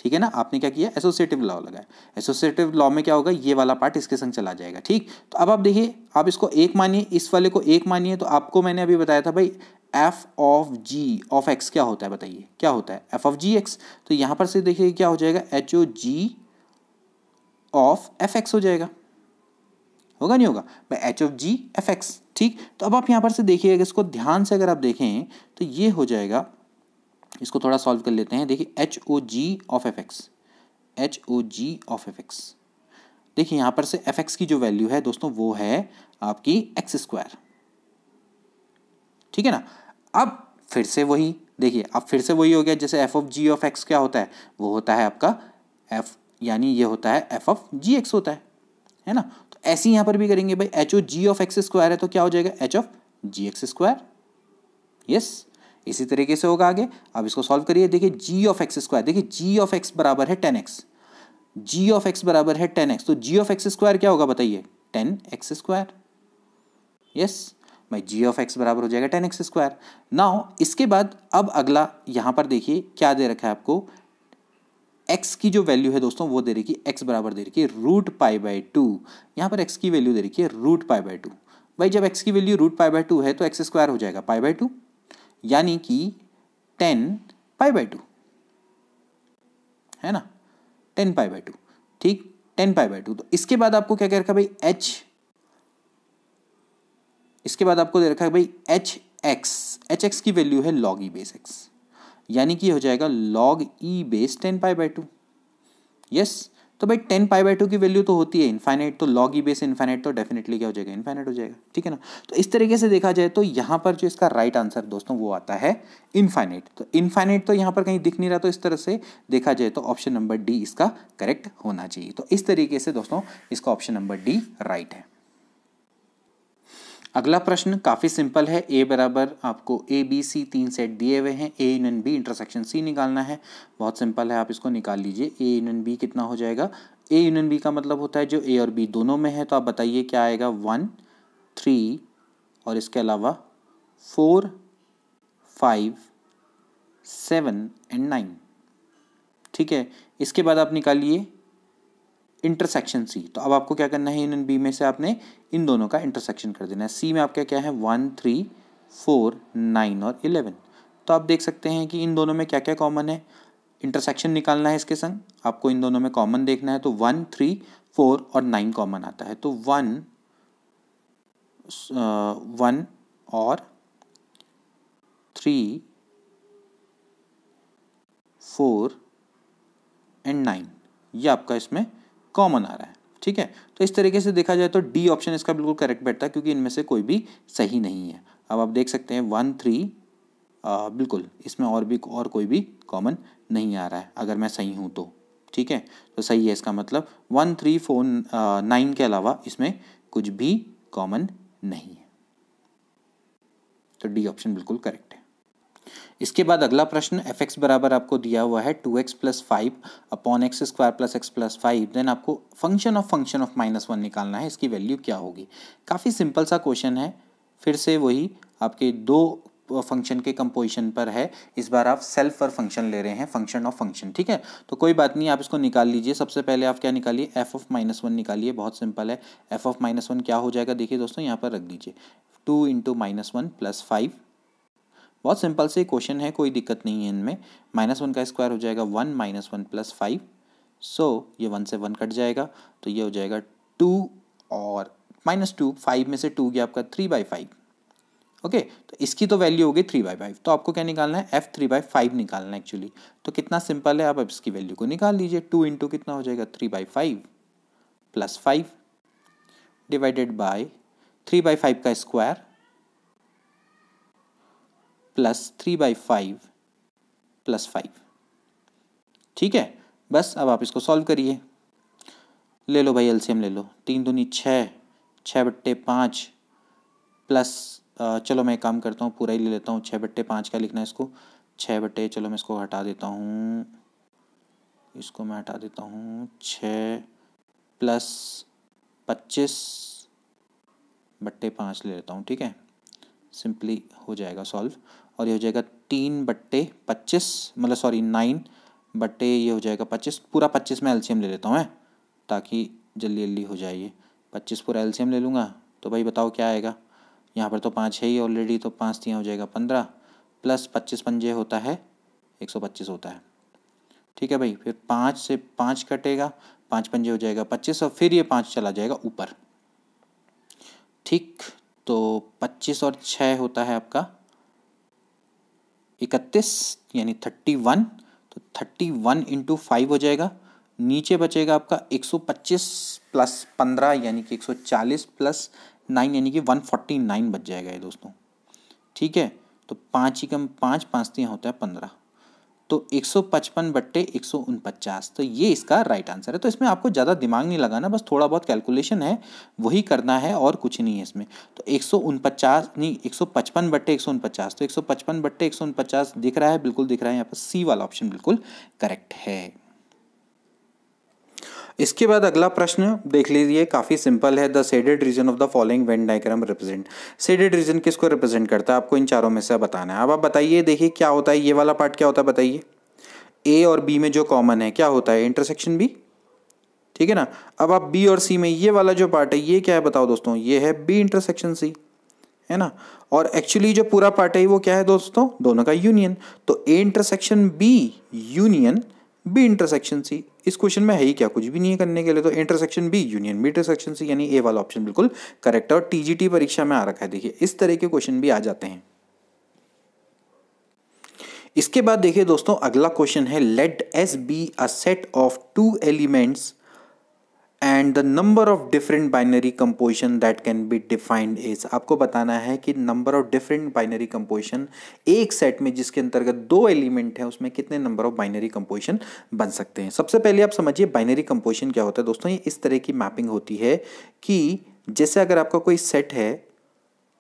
ठीक है ना। आपने क्या किया, एसोसिएटिव लॉ लगाया। एसोसिएटिव लॉ में क्या होगा, ये वाला पार्ट इसके संग चला जाएगा, ठीक। तो अब आप देखिए, आप इसको एक मानिए, इस वाले को एक मानिए। तो आपको मैंने अभी बताया था भाई F of ji of x क्या होता है, बताइए क्या होता है, एफ ऑफ जी एक्स। तो यहां पर से देखिए क्या हो जाएगा, H O G of F X हो जाएगा, होगा नहीं होगा भाई, H of G F X, ठीक। तो अब आप यहां पर से देखिएगा, इसको ध्यान से अगर आप देखें तो ये हो जाएगा, इसको थोड़ा सॉल्व कर लेते हैं। देखिए H O G of F X, H O G of F X, देखिए यहां पर से एफ एक्स की जो वैल्यू है दोस्तों वो है आपकी एक्स स्क्वायर, ठीक है ना। अब फिर से वही देखिए, अब फिर से वही हो गया, जैसे F of ji of x क्या होता है, वो होता है आपका एफ, यानी ये होता है एफ ऑफ जी एक्स होता है ना। तो ऐसे ही यहां पर भी करेंगे भाई, H O G of X square है तो क्या हो जाएगा, H of G X square, yes. इसी तरीके से होगा आगे। अब इसको सॉल्व करिए, देखिए जी ऑफ एक्स स्क्वायर, देखिए जी ऑफ एक्स बराबर है 10x, जी ऑफ एक्स बराबर है 10x, तो जी ऑफ एक्स स्क्वायर क्या होगा बताइए, 10x स्क्वायर, यस भाई, जी ऑफ एक्स बराबर हो जाएगा 10x स्क्वायर। नाउ इसके बाद अब अगला यहां पर देखिए क्या दे रखा है आपको, x की जो वैल्यू है दोस्तों वो दे रखी है, x बराबर दे रखी है रूट पाई बाई 2, यहां पर x की वैल्यू दे रखी है रूट पाई बाई 2। भाई जब x की वैल्यू रूट पाई बाई 2 है तो एक्स स्क्वायर हो जाएगा पाई बाई 2, यानी कि 10 पाई बाई 2 है ना, 10 पाई बाई 2, ठीक, 10 पाई बाई 2। तो इसके बाद आपको क्या कह रखा है भाई, h, इसके बाद आपको दे रखा है भाई एच एक्स की वैल्यू है लॉग ई बेस एक्स, यानी कि हो जाएगा log E base 10 pi by 2, yes. तो भाई 10 पाई बाई 2 की वैल्यू तो होती है इनफाइनाइट, तो लॉग ई बेस इनफाइनाइट तो डेफिनेटली क्या हो जाएगा, इनफाइनाइट हो जाएगा, ठीक है ना। तो इस तरीके से देखा जाए तो यहाँ पर जो इसका राइट आंसर दोस्तों वो आता है इनफाइनाइट। तो इनफाइनाइट तो यहाँ पर कहीं दिख नहीं रहा, तो इस तरह से देखा जाए तो ऑप्शन नंबर डी इसका करेक्ट होना चाहिए। तो इस तरीके से दोस्तों इसका ऑप्शन नंबर डी राइट है। अगला प्रश्न काफ़ी सिंपल है, ए बराबर आपको ए बी सी तीन सेट दिए हुए हैं, A union B intersection C निकालना है। बहुत सिंपल है, आप इसको निकाल लीजिए। ए यूनियन बी कितना हो जाएगा, ए यूनियन बी का मतलब होता है जो ए और बी दोनों में है, तो आप बताइए क्या आएगा, 1 3 और इसके अलावा 4 5 7 एंड 9, ठीक है। इसके बाद आप निकालिए इंटरसेक्शन सी, तो अब आपको क्या करना है, इन बी में से आपने इन दोनों का इंटरसेक्शन कर देना है। सी में आपका क्या है 1 3 4 9 और 11। तो आप देख सकते हैं कि इन दोनों में क्या क्या कॉमन है, इंटरसेक्शन निकालना है इसके संग, आपको इन दोनों में कॉमन देखना है। तो 1 3 4 और 9 कॉमन आता है, तो 1 और 3 4 एंड 9 ये आपका इसमें कॉमन आ रहा है। ठीक है, तो इस तरीके से देखा जाए तो डी ऑप्शन इसका बिल्कुल करेक्ट बैठता है, क्योंकि इनमें से कोई भी सही नहीं है। अब आप देख सकते हैं 1 3 बिल्कुल इसमें और कोई भी कॉमन नहीं आ रहा है अगर मैं सही हूँ तो। ठीक है, तो सही है इसका मतलब 1 3 4 9 के अलावा इसमें कुछ भी कॉमन नहीं है, तो डी ऑप्शन बिल्कुल करेक्ट है। इसके बाद अगला प्रश्न एफ एक्स बराबर आपको दिया हुआ है 2x + 5 upon X square plus X plus 5, then आपको फंक्शन ऑफ -1 निकालना है, इसकी वैल्यू क्या होगी। काफ़ी सिंपल सा क्वेश्चन है, फिर से वही आपके दो फंक्शन के कंपोजिशन पर है। इस बार आप सेल्फ पर फंक्शन ले रहे हैं, फंक्शन ऑफ फंक्शन। ठीक है, तो कोई बात नहीं, आप इसको निकाल लीजिए। सबसे पहले आप क्या निकालिए, एफ ऑफ -1 निकालिए, बहुत सिंपल है। एफ ऑफ -1 क्या हो जाएगा, देखिए दोस्तों यहाँ पर रख दीजिए 2 × -1 + 5। बहुत सिंपल से क्वेश्चन है, कोई दिक्कत नहीं है इनमें। -1 का स्क्वायर हो जाएगा 1 - 1 + 5, सो ये 1 से 1 कट जाएगा, तो ये हो जाएगा 2 और -2, 5 में से 2 गया आपका 3/5। ओके, तो इसकी तो वैल्यू होगी 3/5, तो आपको क्या निकालना है, f 3/5 निकालना है एक्चुअली। तो कितना सिंपल है, आप अब इसकी वैल्यू को निकाल लीजिए। 2 × कितना हो जाएगा 3/5 + 5 डिवाइडेड बाय 3/5 का स्क्वायर प्लस 3/5 + 5। ठीक है, बस अब आप इसको सॉल्व करिए। ले लो भाई एलसीएम ले लो, 3 दूनी 6, 6/5 प्लस चलो मैं एक काम करता हूँ, पूरा ही ले लेता हूँ। 6/5 का लिखना है इसको, 6 चलो मैं इसको हटा देता हूँ, इसको मैं हटा देता हूँ। 6 + 25/5 ले लेता हूँ। ठीक है, सिंपली हो जाएगा सॉल्व, और ये हो जाएगा 3/25, मतलब सॉरी 9 बट्टे ये हो जाएगा 25, पूरा 25 में एलसीएम ले लेता हूँ मैं, ताकि जल्दी जल्दी हो जाए। 25 पूरा एलसीएम ले लूँगा, तो भाई बताओ क्या आएगा। यहाँ पर तो 5 है ही ऑलरेडी, तो 5 3 हो जाएगा 15, प्लस 25 पंजे होता है 125 होता है। ठीक है भाई, फिर 5 से 5 कटेगा, 5 पंजे हो जाएगा 25, और फिर ये 5 चला जाएगा ऊपर। ठीक, तो 25 और 6 होता है आपका 31, यानी 31, तो 31 × 5 हो जाएगा। नीचे बचेगा आपका 125 + 15 यानी कि 140 + 9 यानी कि 149 बच जाएगा ये दोस्तों। ठीक है, तो 5 ही कम 5, 5 3 होता है 15, तो 155/149, तो ये इसका राइट आंसर है। तो इसमें आपको ज़्यादा दिमाग नहीं लगाना, बस थोड़ा बहुत कैलकुलेशन है वही करना है, और कुछ नहीं है इसमें। तो 149 नहीं 155/149, तो 155/149 दिख रहा है, बिल्कुल दिख रहा है। यहाँ पर सी वाला ऑप्शन बिल्कुल करेक्ट है। इसके बाद अगला प्रश्न देख लीजिए, काफ़ी सिंपल है। The shaded region of the following Venn diagram represent. Shaded region किसको रिप्रेजेंट करता है, आपको इन चारों में से बताना है। अब आप बताइए, देखिए क्या होता है, ये वाला पार्ट क्या होता है बताइए। ए और बी में जो कॉमन है क्या होता है, इंटरसेक्शन बी। ठीक है ना। अब आप बी और सी में ये वाला जो पार्ट है ये क्या है बताओ दोस्तों, ये है बी इंटरसेक्शन सी, है ना। और एक्चुअली जो पूरा पार्ट है वो क्या है दोस्तों, दोनों का यूनियन। तो A intersection B union B intersection C. इस क्वेश्चन में है ही क्या, कुछ भी नहीं है करने के लिए। तो intersection B union B intersection C, यानी ए वाला ऑप्शन बिल्कुल करेक्ट है। और टीजीटी परीक्षा में आ रखा है, देखिए इस तरह के क्वेश्चन भी आ जाते हैं। इसके बाद देखिए दोस्तों, अगला क्वेश्चन है let S be a set of 2 elements and the number of different binary composition that can be defined is. आपको बताना है कि number of different binary composition एक सेट में जिसके अंतर्गत 2 एलिमेंट है उसमें कितने नंबर ऑफ बाइनरी कंपोजिशन बन सकते हैं। सबसे पहले आप समझिए बाइनरी कंपोजिशन क्या होता है दोस्तों। ये इस तरह की मैपिंग होती है कि जैसे अगर आपका कोई सेट है,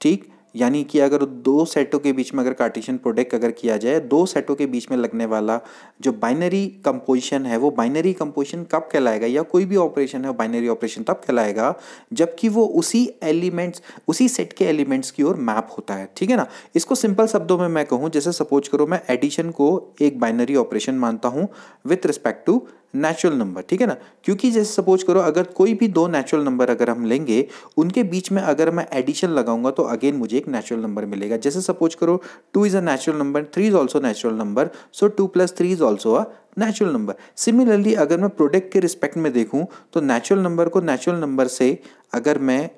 ठीक, यानी कि अगर 2 सेटों के बीच में अगर कार्टेशियन प्रोडक्ट अगर किया जाए, 2 सेटों के बीच में लगने वाला जो बाइनरी कंपोजिशन है वो बाइनरी कंपोजिशन कब कहलाएगा, या कोई भी ऑपरेशन है बाइनरी ऑपरेशन तब कहलाएगा जबकि वो उसी एलिमेंट्स उसी सेट के एलिमेंट्स की ओर मैप होता है। ठीक है ना। इसको सिंपल शब्दों में मैं कहूँ, जैसे सपोज करो मैं एडिशन को एक बाइनरी ऑपरेशन मानता हूँ with respect to natural number, ठीक है ना। क्योंकि जैसे सपोज करो अगर कोई भी दो नेचुरल नंबर अगर हम लेंगे, उनके बीच में अगर मैं एडिशन लगाऊंगा तो अगेन मुझे एक नेचुरल नंबर मिलेगा। जैसे सपोज करो 2 is a natural number, 3 is also natural number, so 2 + 3 is also a natural number. Similarly अगर मैं प्रोडक्ट के रिस्पेक्ट में देखूं तो नेचुरल नंबर को नेचुरल नंबर से अगर मैं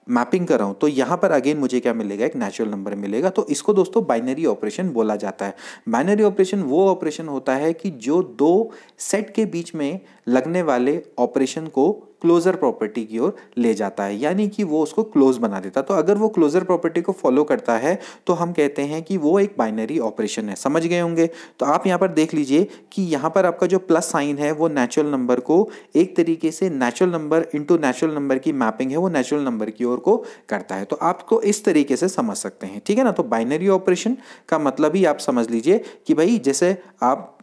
मैपिंग कर रहा हूं तो यहां पर अगेन मुझे क्या मिलेगा, एक नेचुरल नंबर मिलेगा। तो इसको दोस्तों बाइनरी ऑपरेशन बोला जाता है। बाइनरी ऑपरेशन वो ऑपरेशन होता है कि जो दो सेट के बीच में लगने वाले ऑपरेशन को क्लोजर प्रॉपर्टी की ओर ले जाता है, यानी कि वो उसको क्लोज बना देता है। तो अगर वो क्लोजर प्रॉपर्टी को फॉलो करता है तो हम कहते हैं कि वो एक बाइनरी ऑपरेशन है। समझ गए होंगे। तो आप यहाँ पर देख लीजिए कि यहाँ पर आपका जो प्लस साइन है वो नेचुरल नंबर को एक तरीके से natural number into natural number की मैपिंग है, वो नेचुरल नंबर की ओर को करता है। तो आपको इस तरीके से समझ सकते हैं, ठीक है ना। तो बाइनरी ऑपरेशन का मतलब ही आप समझ लीजिए कि भाई जैसे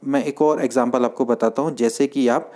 मैं एक और एग्जांपल आपको बताता हूं। जैसे कि आप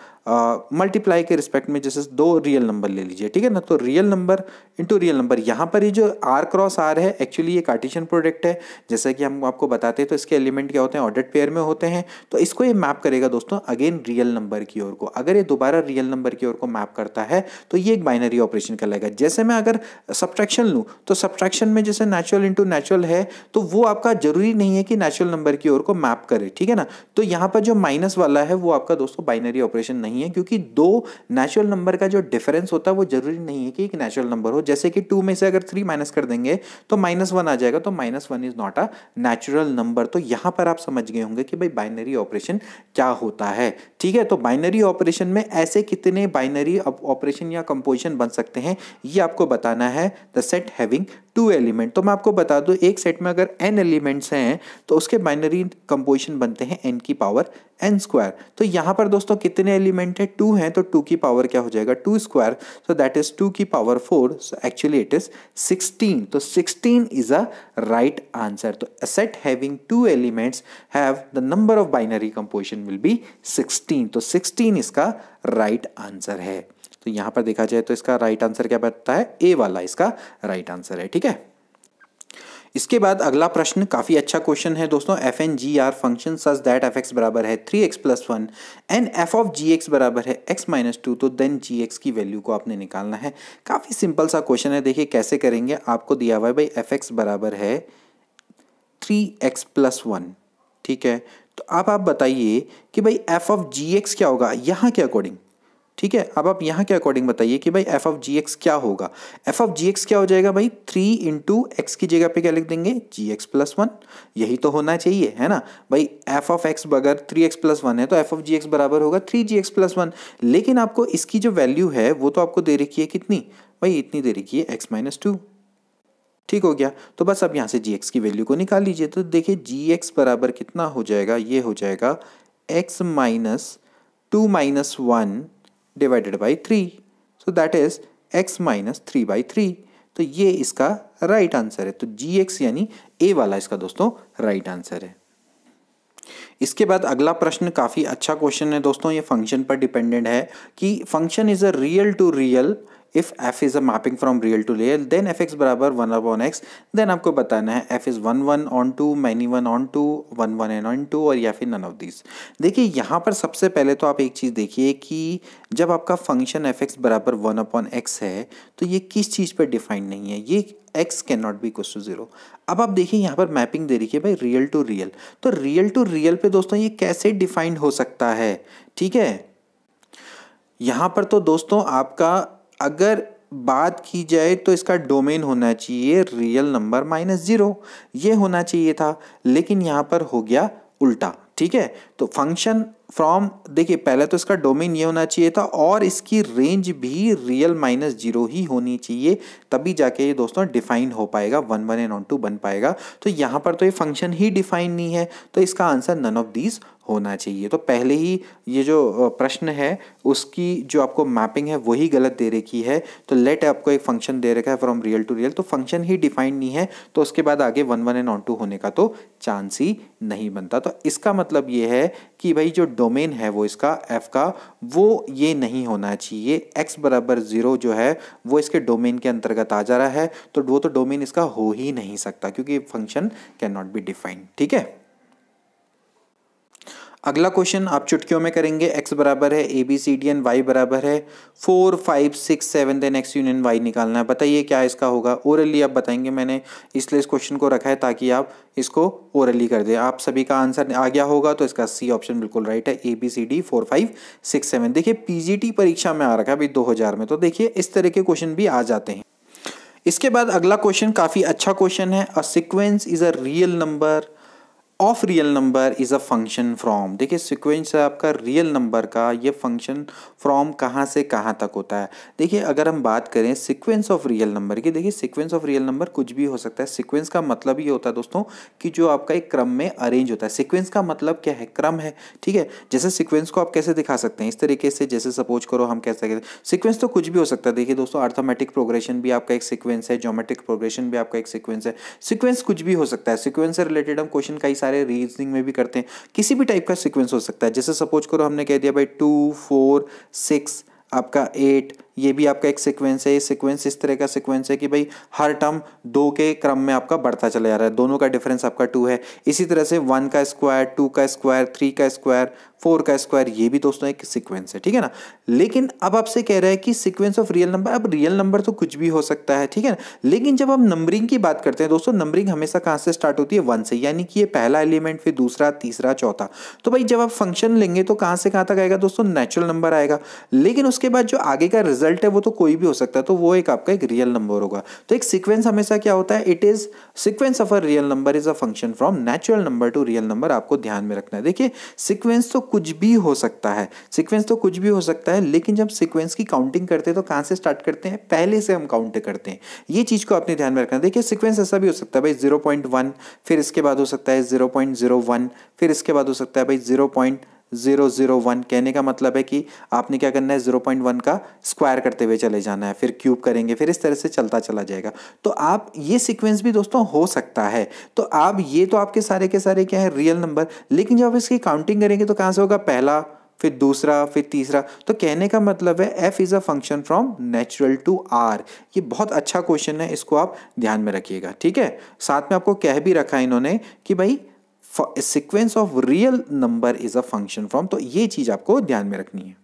मल्टीप्लाई के रिस्पेक्ट में जैसे दो रियल नंबर ले लीजिए, ठीक है ना। तो real number into real number, यहाँ पर ये जो आर क्रॉस आर है एक्चुअली ये कार्टेशियन प्रोडक्ट है। जैसे कि हम आपको बताते हैं तो इसके एलिमेंट क्या होते हैं, ऑर्डर्ड पेयर में होते हैं। तो इसको ये मैप करेगा दोस्तों अगेन रियल नंबर की ओर को। अगर ये दोबारा रियल नंबर की ओर को मैप करता है तो ये एक बाइनरी ऑपरेशन कहलाएगा। जैसे मैं अगर सब्ट्रैक्शन लूँ तो सब्ट्रैक्शन में जैसे नेचुरल इंटू नेचुरल है तो वो आपका जरूरी नहीं है कि नेचुरल नंबर की ओर को मैप करे, ठीक है ना। तो यहाँ पर जो माइनस वाला है वो आपका दोस्तों बाइनरी ऑपरेशन नहीं है, क्योंकि दो नेचुरल नंबर का जो डिफरेंस होता है वो जरूरी नहीं है कि एक नेचुरल नंबर हो। जैसे कि 2 में से अगर 3 माइनस कर देंगे तो -1 आ जाएगा, तो -1 is not a natural number. तो यहां पर आप समझ गए होंगे कि भाई बाइनरी ऑपरेशन क्या होता है, ठीक है। तो बाइनरी ऑपरेशन में ऐसे कितने बाइनरी ऑपरेशन या कंपोजिशन बन सकते हैं ये आपको बताना है। द सेट हैविंग 2 एलिमेंट, तो मैं आपको बता दूं एक सेट में अगर n एलिमेंट्स हैं तो उसके बाइनरी कंपोजिशन बनते हैं n की पावर n²। तो यहां पर दोस्तों कितने एलिमेंट है, 2 हैं, तो 2 की पावर क्या हो जाएगा 2², सो दैट इज 2 की power 4, so actually it is 16। तो 16 इज अ राइट आंसर। तो a set having 2 elements have the number of binary composition will be 16। तो 16 इसका राइट आंसर है। तो यहां पर देखा जाए तो इसका राइट आंसर क्या बनता है, ए वाला इसका राइट आंसर है, ठीक है। इसके बाद अगला प्रश्न काफी अच्छा क्वेश्चन है दोस्तों। F N G R function such that F X बराबर है 3x+1 and F of G X बराबर है x-2, तो देन जी एक्स की वैल्यू को आपने निकालना है। काफी सिंपल सा क्वेश्चन है। देखिए कैसे करेंगे, आपको दिया हुआ है भाई एफ एक्स बराबर है 3x+1, ठीक है। तो अब आप बताइए कि भाई एफ ऑफ जी एक्स क्या होगा यहाँ के अकॉर्डिंग, ठीक है। अब आप यहाँ के अकॉर्डिंग बताइए कि भाई एफ ऑफ जी एक्स क्या होगा। एफ ऑफ जी एक्स क्या हो जाएगा भाई, 3 इंटू एक्स की जगह पे क्या लिख देंगे, g(x+1), यही तो होना चाहिए, है ना भाई। एफ ऑफ एक्स अगर 3x+1 है तो एफ ऑफ जी एक्स बराबर होगा 3gx+1। लेकिन आपको इसकी जो वैल्यू है वो तो आपको दे रखी है कितनी भाई, इतनी दे रखी है x-2, ठीक हो गया। तो बस अब यहाँ से जी एक्स की वैल्यू को निकाल लीजिए। तो देखिए जी एक्स बराबर कितना हो जाएगा, ये हो जाएगा x-2-1 divided by 3, so that is x-3/3। तो ये इसका राइट आंसर है। तो जी एक्स यानी ए वाला इसका दोस्तों राइट आंसर है। इसके बाद अगला प्रश्न काफी अच्छा क्वेश्चन है दोस्तों। ये फंक्शन पर डिपेंडेंट है कि function is a real to real if f is a mapping from real to real then fx बराबर 1/x। देन आपको बताना है f is 1 on 2, many 1 on 2, 1 on 2 और या फिर none of these। देखिए यहाँ पर सबसे पहले तो आप एक चीज़ देखिए कि जब आपका फंक्शन fx बराबर 1/x है तो ये किस चीज़ पर डिफाइन नहीं है, ये x can not be equal to 0। अब आप देखिए यहाँ पर मैपिंग दे रखी है भाई रियल टू रियल, तो रियल टू रियल पे दोस्तों ये कैसे डिफाइंड हो सकता है, ठीक है। यहाँ पर तो दोस्तों आपका अगर बात की जाए तो इसका डोमेन होना चाहिए रियल नंबर -0, ये होना चाहिए था, लेकिन यहाँ पर हो गया उल्टा, ठीक है। तो फंक्शन फ्रॉम, देखिए पहले तो इसका डोमेन ये होना चाहिए था और इसकी रेंज भी रियल -0 ही होनी चाहिए, तभी जाके ये दोस्तों डिफाइन हो पाएगा, 1 and 2 बन पाएगा। तो यहाँ पर तो ये फंक्शन ही डिफाइन नहीं है, तो इसका आंसर नन ऑफ दीज होना चाहिए। तो पहले ही ये जो प्रश्न है उसकी जो आपको मैपिंग है वही गलत दे रखी है। तो लेट आपको एक फंक्शन दे रखा है फ्रॉम रियल टू रियल, तो फंक्शन ही डिफाइन नहीं है, तो उसके बाद आगे 1 and 2 होने का तो चांस ही नहीं बनता। तो इसका मतलब ये है कि भाई जो डोमेन है वो इसका f का वो ये नहीं होना चाहिए, x बराबर 0 जो है वो इसके डोमेन के अंतर्गत आ जा रहा है, तो वो तो डोमेन इसका हो ही नहीं सकता क्योंकि function can not be defined, ठीक है। अगला क्वेश्चन आप चुटकियों में करेंगे। x बराबर है A B C D and y बराबर है 4 5 6 7 देन x यूनियन y निकालना है। बताइए क्या इसका होगा। ओरली आप बताएंगे, मैंने इसलिए इस क्वेश्चन को रखा है ताकि आप इसको ओरली कर दें। आप सभी का आंसर आ गया होगा तो इसका सी ऑप्शन बिल्कुल राइट है, ए बी सी डी 4 5 6 7। देखिए पीजीटी परीक्षा में आ रखा है अभी 2000 में, तो देखिए इस तरह के क्वेश्चन भी आ जाते हैं। इसके बाद अगला क्वेश्चन काफ़ी अच्छा क्वेश्चन है। A sequence is a real number of real number is a function from. देखिए सीक्वेंस है आपका रियल नंबर का, ये फंक्शन फ्रॉम कहाँ से कहाँ तक होता है। देखिए अगर हम बात करें सीक्वेंस ऑफ रियल नंबर की, देखिए सीक्वेंस ऑफ रियल नंबर कुछ भी हो सकता है। सीक्वेंस का मतलब ये होता है दोस्तों कि जो आपका एक क्रम में अरेंज होता है। सीक्वेंस का मतलब क्या है, क्रम है, ठीक है। जैसे सीक्वेंस को आप कैसे दिखा सकते हैं, इस तरीके से, जैसे सपोज करो हम कह सकते हैं सीक्वेंस तो कुछ भी हो सकता है। देखिए दोस्तों अर्थमेटिक प्रोग्रेशन भी आपका एक सीक्वेंस है, ज्योमेट्रिक प्रोग्रेशन भी आपका एक सीक्वेंस है। सीक्वेंस कुछ भी हो सकता है। सीक्वेंस से रिलेटेड हम क्वेश्चन कई सारे रीजनिंग में भी करते हैं। किसी भी टाइप का सीक्वेंस हो सकता है। जैसे सपोज करो हमने कह दिया भाई 2 4 6 आपका 8, ये भी आपका एक सीक्वेंस है। ये सीक्वेंस इस तरह का सीक्वेंस है कि भाई हर टर्म 2 के क्रम में आपका बढ़ता चला जा रहा है, दोनों का डिफरेंस आपका 2 है। इसी तरह से 1 का स्क्वायर, 2 का स्क्वायर, 3 का स्क्वायर, 4 का स्क्वायर, ये भी दोस्तों एक सीक्वेंस है, ठीक है ना। लेकिन अब आपसे कह रहा है कि सीक्वेंस ऑफ रियल नंबर, अब रियल नंबर तो कुछ भी हो सकता है, ठीक है ना। लेकिन जब हम नंबरिंग की बात करते हैं दोस्तों, नंबरिंग हमेशा कहाँ से स्टार्ट होती है, 1 से, यानी कि ये पहला एलिमेंट, फिर दूसरा, तीसरा, चौथा। तो भाई जब आप फंक्शन लेंगे तो कहाँ से कहाँ तक आएगा दोस्तों, नेचुरल नंबर आएगा। लेकिन उसके बाद जो आगे का रिजल्ट है वो तो कोई भी हो सकता है, तो वो एक आपका एक रियल नंबर होगा। तो एक सीक्वेंस हमेशा क्या होता है, it is sequence of a real number is a function from natural number two real number. आपको ध्यान में रखना है। देखिए सीक्वेंस तो कुछ भी हो सकता है, सीक्वेंस तो कुछ भी हो सकता है, लेकिन जब सीक्वेंस की काउंटिंग करते हैं तो कहां से स्टार्ट करते हैं, पहले से हम काउंट करते हैं। ये चीज को अपने ध्यान में रखना है। देखिए सीक्वेंस ऐसा भी हो सकता है भाई 0.1, फिर इसके बाद हो सकता है 0.01, फिर इसके बाद हो सकता है भाई 0.001। कहने का मतलब है कि आपने क्या करना है, 0.1 का स्क्वायर करते हुए चले जाना है, फिर क्यूब करेंगे, फिर इस तरह से चलता चला जाएगा। तो आप ये सीक्वेंस भी दोस्तों हो सकता है। तो आप ये तो आपके सारे के सारे क्या है, रियल नंबर। लेकिन जब आप इसकी काउंटिंग करेंगे तो कहां से होगा, पहला, फिर दूसरा, फिर तीसरा। तो कहने का मतलब है f is a function from natural to r। ये बहुत अच्छा क्वेश्चन है, इसको आप ध्यान में रखिएगा, ठीक है। साथ में आपको कह भी रखा है इन्होंने कि भाई sequence of real number is a function from, तो ये चीज आपको ध्यान में रखनी है।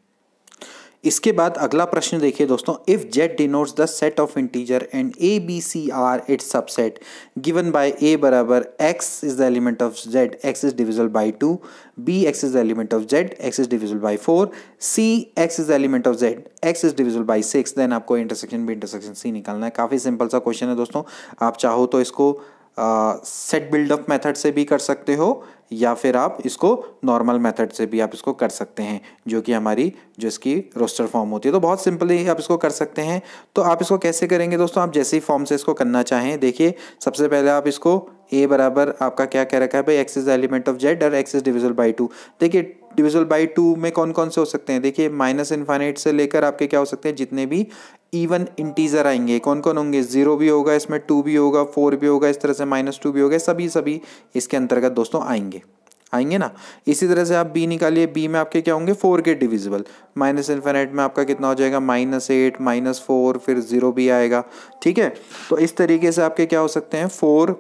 इसके बाद अगला प्रश्न देखिए दोस्तों, if z denotes the set of integer and a b c are its subset given by a बराबर x is the element of z, x is divisible by 2, b x is the element of z, x is divisible by 4, c x is the element of z, x is divisible by 6, then आपको intersection b intersection c निकालना है। काफी simple सा question है दोस्तों। आप चाहो तो इसको सेट बिल्डअप मेथड से भी कर सकते हो, या फिर आप इसको नॉर्मल मेथड से भी आप इसको कर सकते हैं, जो कि हमारी जो इसकी रोस्टर फॉर्म होती है। तो बहुत सिंपली आप इसको कर सकते हैं। तो आप इसको कैसे करेंगे दोस्तों, आप जैसे ही फॉर्म से इसको करना चाहें। देखिए सबसे पहले आप इसको a बराबर आपका क्या कह रखा है भाई, x is the element of z और x इज डिविजिबल बाई 2। देखिए डिविजिबल बाई 2 में कौन कौन से हो सकते हैं, देखिए माइनस इन्फाइनाइट से लेकर आपके क्या हो सकते हैं, जितने भी इवन इंटीजर आएंगे कौन कौन होंगे, 0 भी होगा इसमें, 2 भी होगा, 4 भी होगा, इस तरह से -2 भी होगा, सभी इसके अंतर्गत दोस्तों आएंगे ना। इसी तरह से आप b निकालिए, b में आपके क्या होंगे, 4 के डिविजिबल, माइनस इन्फिनिट में आपका कितना हो जाएगा, -8 -4, फिर 0 भी आएगा, ठीक है। तो इस तरीके से आपके क्या हो सकते हैं, 4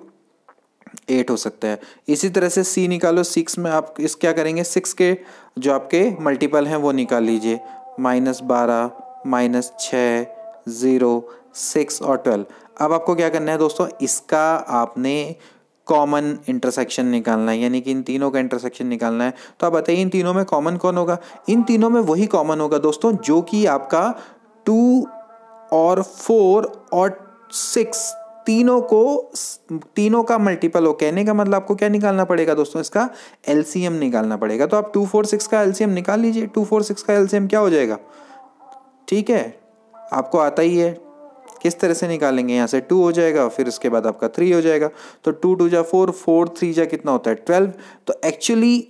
8 हो सकता है। इसी तरह से c निकालो, 6 में आप इस क्या करेंगे, 6 के जो आपके मल्टीपल हैं वो निकाल लीजिए, -12 -6 0 6 और 12। अब आपको क्या करना है दोस्तों, इसका आपने कॉमन इंटरसेक्शन निकालना है, यानी कि इन तीनों का इंटरसेक्शन निकालना है। तो आप बताइए इन तीनों में कॉमन कौन होगा, इन तीनों में वही कॉमन होगा दोस्तों जो कि आपका 2 और 4 और 6 तीनों का मल्टीपल हो। कहने का मतलब आपको क्या निकालना पड़ेगा दोस्तों, इसका एलसीएम निकालना पड़ेगा। तो आप 2 4 6 का एलसीएम निकाल लीजिए। 2 4 6 का एलसीएम क्या हो जाएगा, ठीक है, आपको आता ही है। किस तरह से निकालेंगे, यहाँ से 2 हो जाएगा, फिर उसके बाद आपका 3 हो जाएगा। तो 2 2 जा 4, 4 3 जा कितना होता है 12। तो एक्चुअली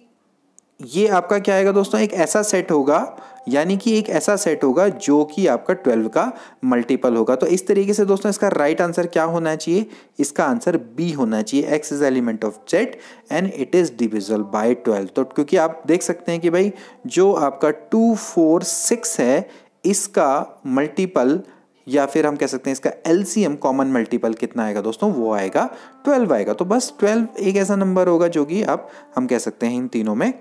ये आपका क्या आएगा दोस्तों, एक ऐसा सेट होगा, यानी कि एक ऐसा सेट होगा जो कि आपका 12 का मल्टीपल होगा। तो इस तरीके से दोस्तों इसका राइट आंसर क्या होना चाहिए, इसका आंसर बी होना चाहिए, x is element of z and it is divisible bye 12। तो क्योंकि आप देख सकते हैं कि भाई जो आपका 2 4 6 है, इसका मल्टीपल या फिर हम कह सकते हैं इसका एलसीएम कॉमन मल्टीपल कितना आएगा दोस्तों, वो आएगा 12 आएगा। तो बस 12 एक ऐसा नंबर होगा जो कि आप हम कह सकते हैं इन तीनों में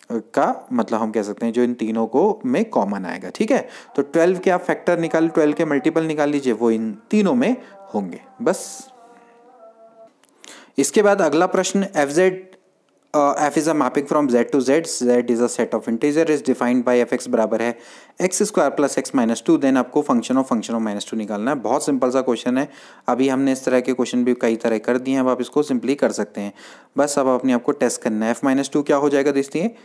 का मतलब हम कह सकते हैं जो इन तीनों को में कॉमन आएगा। ठीक है, तो 12 के आप फैक्टर निकाल, 12 के मल्टीपल निकाल लीजिए, वो इन तीनों में होंगे बस। इसके बाद अगला प्रश्न, f is a mapping from z to z, z is a set of integer is defined by fx बराबर है x square plus x minus two, then आपको फंक्शन ऑफ माइनस टू निकालना है। बहुत सिंपल सा क्वेश्चन है, अभी हमने इस तरह के क्वेश्चन भी कई तरह कर दिए हैं, अब आप इसको सिंपली कर सकते हैं। बस अब अपने आपको टेस्ट करना है। f माइनस टू क्या हो जाएगा, देखते हैं,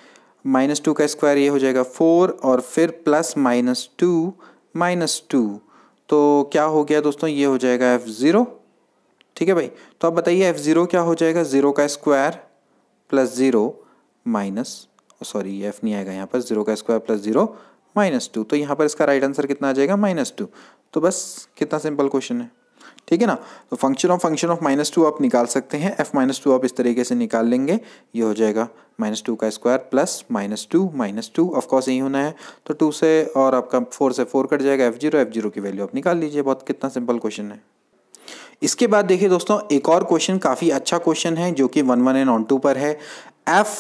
माइनस टू का स्क्वायर ये हो जाएगा 4 और फिर प्लस माइनस टू, तो क्या हो गया दोस्तों, ये हो जाएगा f0। ठीक है भाई, तो आप बताइए f0 क्या हो जाएगा, 0 का स्क्वायर प्लस 0 माइनस, सॉरी ये f नहीं आएगा यहाँ पर, 0 का स्क्वायर प्लस 0 माइनस टू, तो यहाँ पर इसका राइट आंसर कितना आ जाएगा, -2। तो बस कितना सिंपल क्वेश्चन है। ठीक है ना, तो फंक्शन ऑफ -2 आप निकाल सकते हैं। f-2 आप इस तरीके से निकाल लेंगे, ये हो जाएगा -2 का स्क्वायर प्लस -2 ऑफकोर्स यही होना है, तो 2 से और आपका 4 से 4 कट जाएगा, f0 की वैल्यू आप निकाल लीजिए। बहुत कितना सिंपल क्वेश्चन है। इसके बाद देखिए दोस्तों, एक और क्वेश्चन काफ़ी अच्छा क्वेश्चन है जो कि 1 1 एंड ऑन 2 पर है। f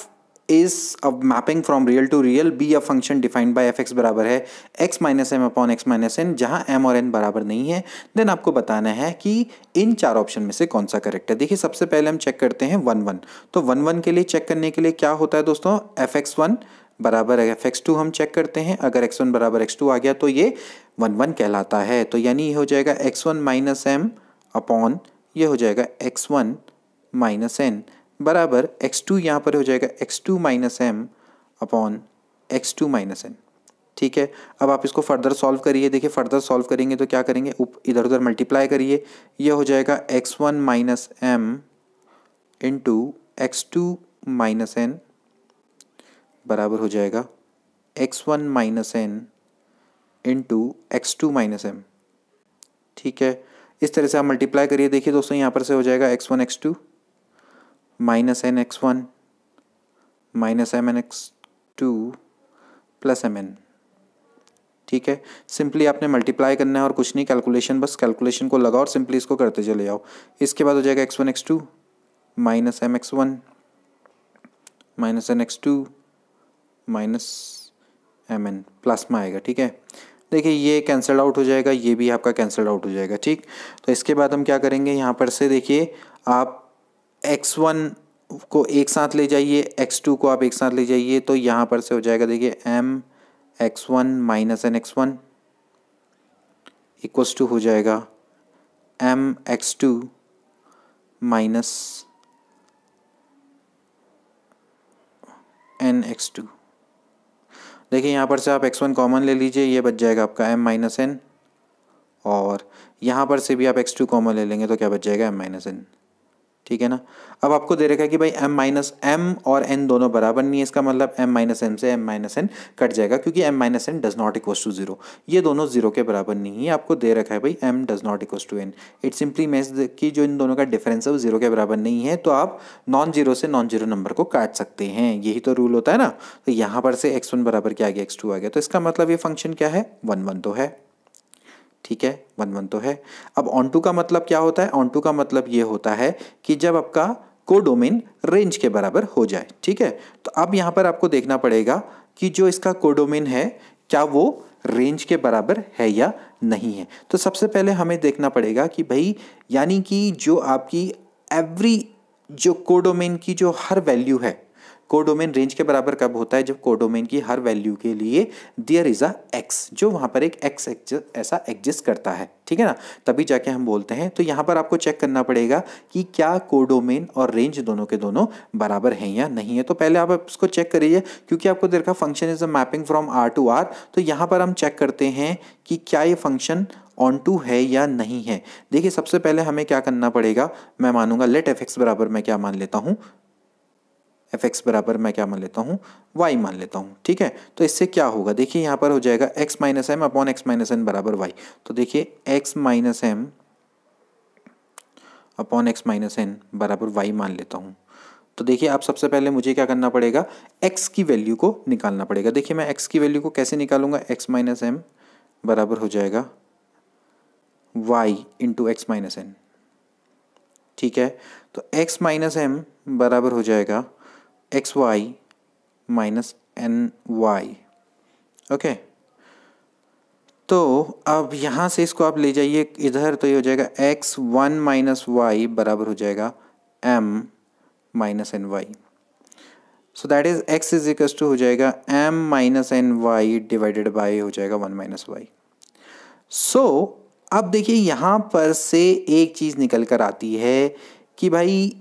is a mapping from real to real, be a function defined by fx बराबर है x minus M upon x minus N, जहां m और n बराबर नहीं है। देन आपको बताना है कि इन चार ऑप्शन में से कौन सा करेक्ट है। देखिए सबसे पहले हम चेक करते हैं 1 1, तो 1 1 के लिए चेक करने के लिए क्या होता है दोस्तों, fx1 बराबर fx2 हम चेक करते हैं, अगर x1 बराबर x2 आ गया तो ये 1 1 कहलाता है। तो यानी ये हो जाएगा x1 माइनस एम अपॉन, ये हो जाएगा x1 माइनस एन बराबर x2, यहाँ पर हो जाएगा x2 minus M upon x2 minus N. ठीक है, अब आप इसको फर्दर सॉल्व करिए। देखिए फर्दर सॉल्व करेंगे तो क्या करेंगे, इधर उधर मल्टीप्लाई करिए, ये हो जाएगा x1 minus M into x2 minus N बराबर हो जाएगा x1 minus N into x2 minus M. ठीक है, इस तरह से आप मल्टीप्लाई करिए। देखिए दोस्तों यहाँ पर से हो जाएगा x1 x2 minus N x1 minus M N x2 plus M N. ठीक है, सिंपली आपने मल्टीप्लाई करना है और कुछ नहीं, कैलकुलेशन, बस कैलकुलेशन को लगाओ और सिंपली इसको करते चले जाओ। इसके बाद हो जाएगा x1 x2 minus M x1 minus N x2 minus M N, plus में आएगा। ठीक है, देखिए ये कैंसल आउट हो जाएगा, ये भी आपका कैंसल आउट हो जाएगा। ठीक, तो इसके बाद हम क्या करेंगे, यहाँ पर से देखिए आप x1 को एक साथ ले जाइए, x2 को आप एक साथ ले जाइए, तो यहाँ पर से हो जाएगा देखिए m x1 minus N x1 equals to हो जाएगा m x2 minus N x2। देखिए यहाँ पर से आप x1 कॉमन ले लीजिए, ये बच जाएगा आपका m माइनस एन, और यहाँ पर से भी आप x2 कॉमन ले लेंगे तो क्या बच जाएगा m माइनस एन। ठीक है ना, अब आपको दे रखा है कि भाई m माइनस एम और n दोनों बराबर नहीं है, इसका मतलब m माइनस एम से m माइनस एन कट जाएगा, क्योंकि m minus N does not equals to 0, ये दोनों 0 के बराबर नहीं है। आपको दे रखा है भाई m does not equals to n, it simply means कि जो इन दोनों का डिफरेंस है वो 0 के बराबर नहीं है, तो आप नॉन जीरो से नॉन जीरो नंबर को काट सकते हैं, यही तो रूल होता है ना। तो यहाँ पर से x1 बराबर क्या आ गया, x2 आ गया, तो इसका मतलब ये फंक्शन क्या है, 1 1 तो है। ठीक है, 1 1 तो है। अब ऑन टू का मतलब क्या होता है, ऑन टू का मतलब ये होता है कि जब आपका कोडोमेन रेंज के बराबर हो जाए। ठीक है, तो अब यहाँ पर आपको देखना पड़ेगा कि जो इसका कोडोमेन है क्या वो रेंज के बराबर है या नहीं है। तो सबसे पहले हमें देखना पड़ेगा कि भाई यानी कि जो आपकी एवरी जो कोडोमेन की जो हर वैल्यू है, कोडोमेन रेंज के बराबर कब होता है, जब कोडोमेन की हर वैल्यू के लिए देयर इज अ एक्स, जो वहाँ पर एक एक्स ऐसा एग्जिस्ट करता है। ठीक है ना, तभी जाके हम बोलते हैं। तो यहाँ पर आपको चेक करना पड़ेगा कि क्या कोडोमेन और रेंज दोनों के दोनों बराबर हैं या नहीं है। तो पहले आप इसको चेक करिए, क्योंकि आपको देर का function is a mapping from R to R, तो यहाँ पर हम चेक करते हैं कि क्या ये फंक्शन ऑन टू है या नहीं है। देखिए सबसे पहले हमें क्या करना पड़ेगा, मैं मानूंगा लेट एफ एक्स बराबर मैं क्या मान लेता हूँ, एफ एक्स बराबर मैं क्या मान लेता हूँ, वाई मान लेता हूँ। ठीक है, तो इससे क्या होगा, देखिए यहाँ पर हो जाएगा X minus M upon X minus N बराबर वाई। तो देखिए X minus M upon X minus N बराबर वाई मान लेता हूँ। तो देखिए आप सबसे पहले मुझे क्या करना पड़ेगा, x की वैल्यू को निकालना पड़ेगा। देखिए मैं x की वैल्यू को कैसे निकालूंगा, x माइनस एम बराबर हो जाएगा y into X minus N. ठीक है, तो x माइनस एम बराबर हो जाएगा X Y minus N Y. Okay, तो अब यहाँ से इसको आप ले जाइए इधर, तो ये हो जाएगा x1 माइनस वाई बराबर हो जाएगा m minus N Y. So that is x is equal to हो जाएगा m minus N Y divided by हो जाएगा 1 माइनस वाई। सो अब देखिए यहाँ पर से एक चीज़ निकल कर आती है कि भाई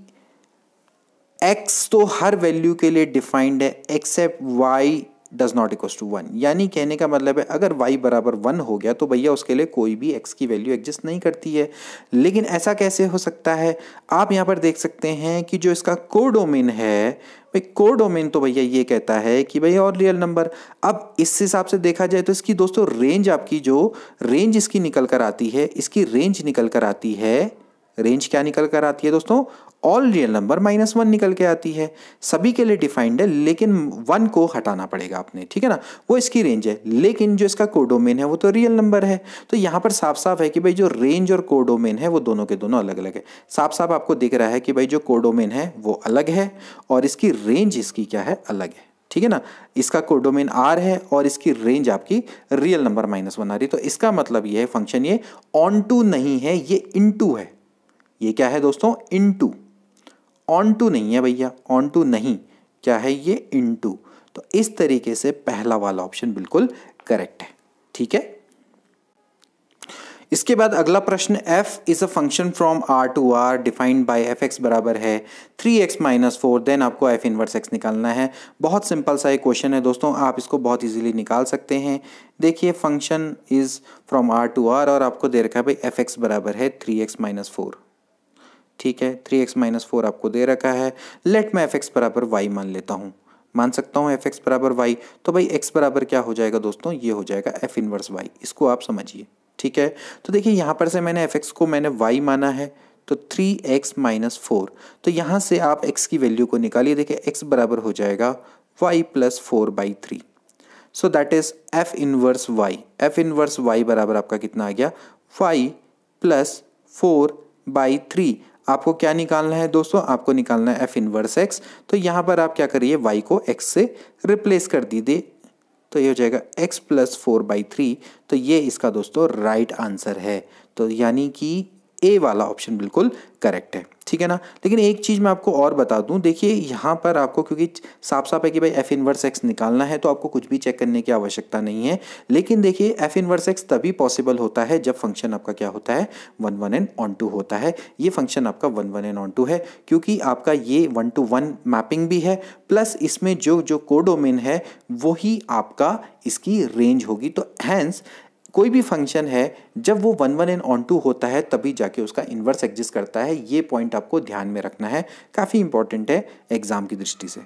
x तो हर वैल्यू के लिए डिफाइंड है except y does not equal to 1। यानी कहने का मतलब है अगर y बराबर 1 हो गया तो भैया उसके लिए कोई भी x की वैल्यू एग्जिस्ट नहीं करती है। लेकिन ऐसा कैसे हो सकता है? आप यहाँ पर देख सकते हैं कि जो इसका कोडोमेन है, भाई कोडोमेन तो भैया ये कहता है कि भाई और रियल नंबर। अब इस हिसाब से देखा जाए तो इसकी दोस्तों रेंज, आपकी जो रेंज इसकी निकल कर आती है, इसकी रेंज निकल कर आती है, रेंज क्या निकल कर आती है दोस्तों? ऑल रियल नंबर -1 निकल के आती है। सभी के लिए डिफाइंड है लेकिन 1 को हटाना पड़ेगा आपने, ठीक है ना, वो इसकी रेंज है। लेकिन जो इसका कोडोमेन है वो तो रियल नंबर है। तो यहाँ पर साफ साफ है कि भाई जो रेंज और कोडोमेन है वो दोनों के दोनों अलग अलग है। साफ साफ आपको दिख रहा है कि भाई जो कोडोमेन है वो अलग है और इसकी रेंज इसकी क्या है, अलग है, ठीक है ना। इसका कोडोमेन R है और इसकी रेंज आपकी रियल नंबर -1 आ रही। तो इसका मतलब ये है फंक्शन ये ऑन टू नहीं है, ये इनटू है। ये क्या है दोस्तों? इनटू। ऑन टू नहीं है भैया, ऑन टू नहीं, क्या है ये? इनटू। तो इस तरीके से पहला वाला ऑप्शन बिल्कुल करेक्ट है, ठीक है। इसके बाद अगला प्रश्न, f is a function from r to r defined by fx बराबर है 3x माइनस 4, देन आपको f इनवर्स x निकालना है। बहुत सिंपल सा एक क्वेश्चन है दोस्तों, आप इसको बहुत इजीली निकाल सकते हैं। देखिए function is from r to r और आपको दे रखा है भाई fx बराबर है 3x माइनस 4, ठीक है। 3x माइनस 4 आपको दे रखा है। लेट मैं fx बराबर y मान लेता हूँ, मान सकता हूँ fx बराबर y। तो भाई x बराबर क्या हो जाएगा दोस्तों? ये हो जाएगा f इनवर्स y। इसको आप समझिए, ठीक है। तो देखिए यहाँ पर से मैंने fx को मैंने y माना है, तो 3x माइनस 4। तो यहाँ से आप x की वैल्यू को निकालिए। देखिए x बराबर हो जाएगा y plus 4/3। So that is f inverse y। f inverse y बराबर आपका कितना आ गया? y plus 4/3। आपको क्या निकालना है दोस्तों? आपको निकालना है f इनवर्स x। तो यहाँ पर आप क्या करिए, y को x से रिप्लेस कर दीजिए, तो ये हो जाएगा x प्लस 4/3। तो ये इसका दोस्तों राइट आंसर है। तो यानी कि ए वाला ऑप्शन बिल्कुल करेक्ट है, ठीक है ना। लेकिन एक चीज़ मैं आपको और बता दूं, देखिए यहाँ पर आपको क्योंकि साफ साफ है कि भाई f इनवर्स x निकालना है तो आपको कुछ भी चेक करने की आवश्यकता नहीं है। लेकिन देखिए f इनवर्स x तभी पॉसिबल होता है जब फंक्शन आपका क्या होता है, 1 1 एंड ऑन टू होता है। ये फंक्शन आपका 1 1 एंड ऑन टू है क्योंकि आपका ये 1 to 1 मैपिंग भी है, प्लस इसमें जो कोडोमेन है वही आपका इसकी रेंज होगी। तो हैंस कोई भी फंक्शन है जब वो 1 1 एंड ऑन टू होता है तभी जाके उसका इन्वर्स एग्जिस्ट करता है। ये पॉइंट आपको ध्यान में रखना है, काफ़ी इंपॉर्टेंट है एग्जाम की दृष्टि से।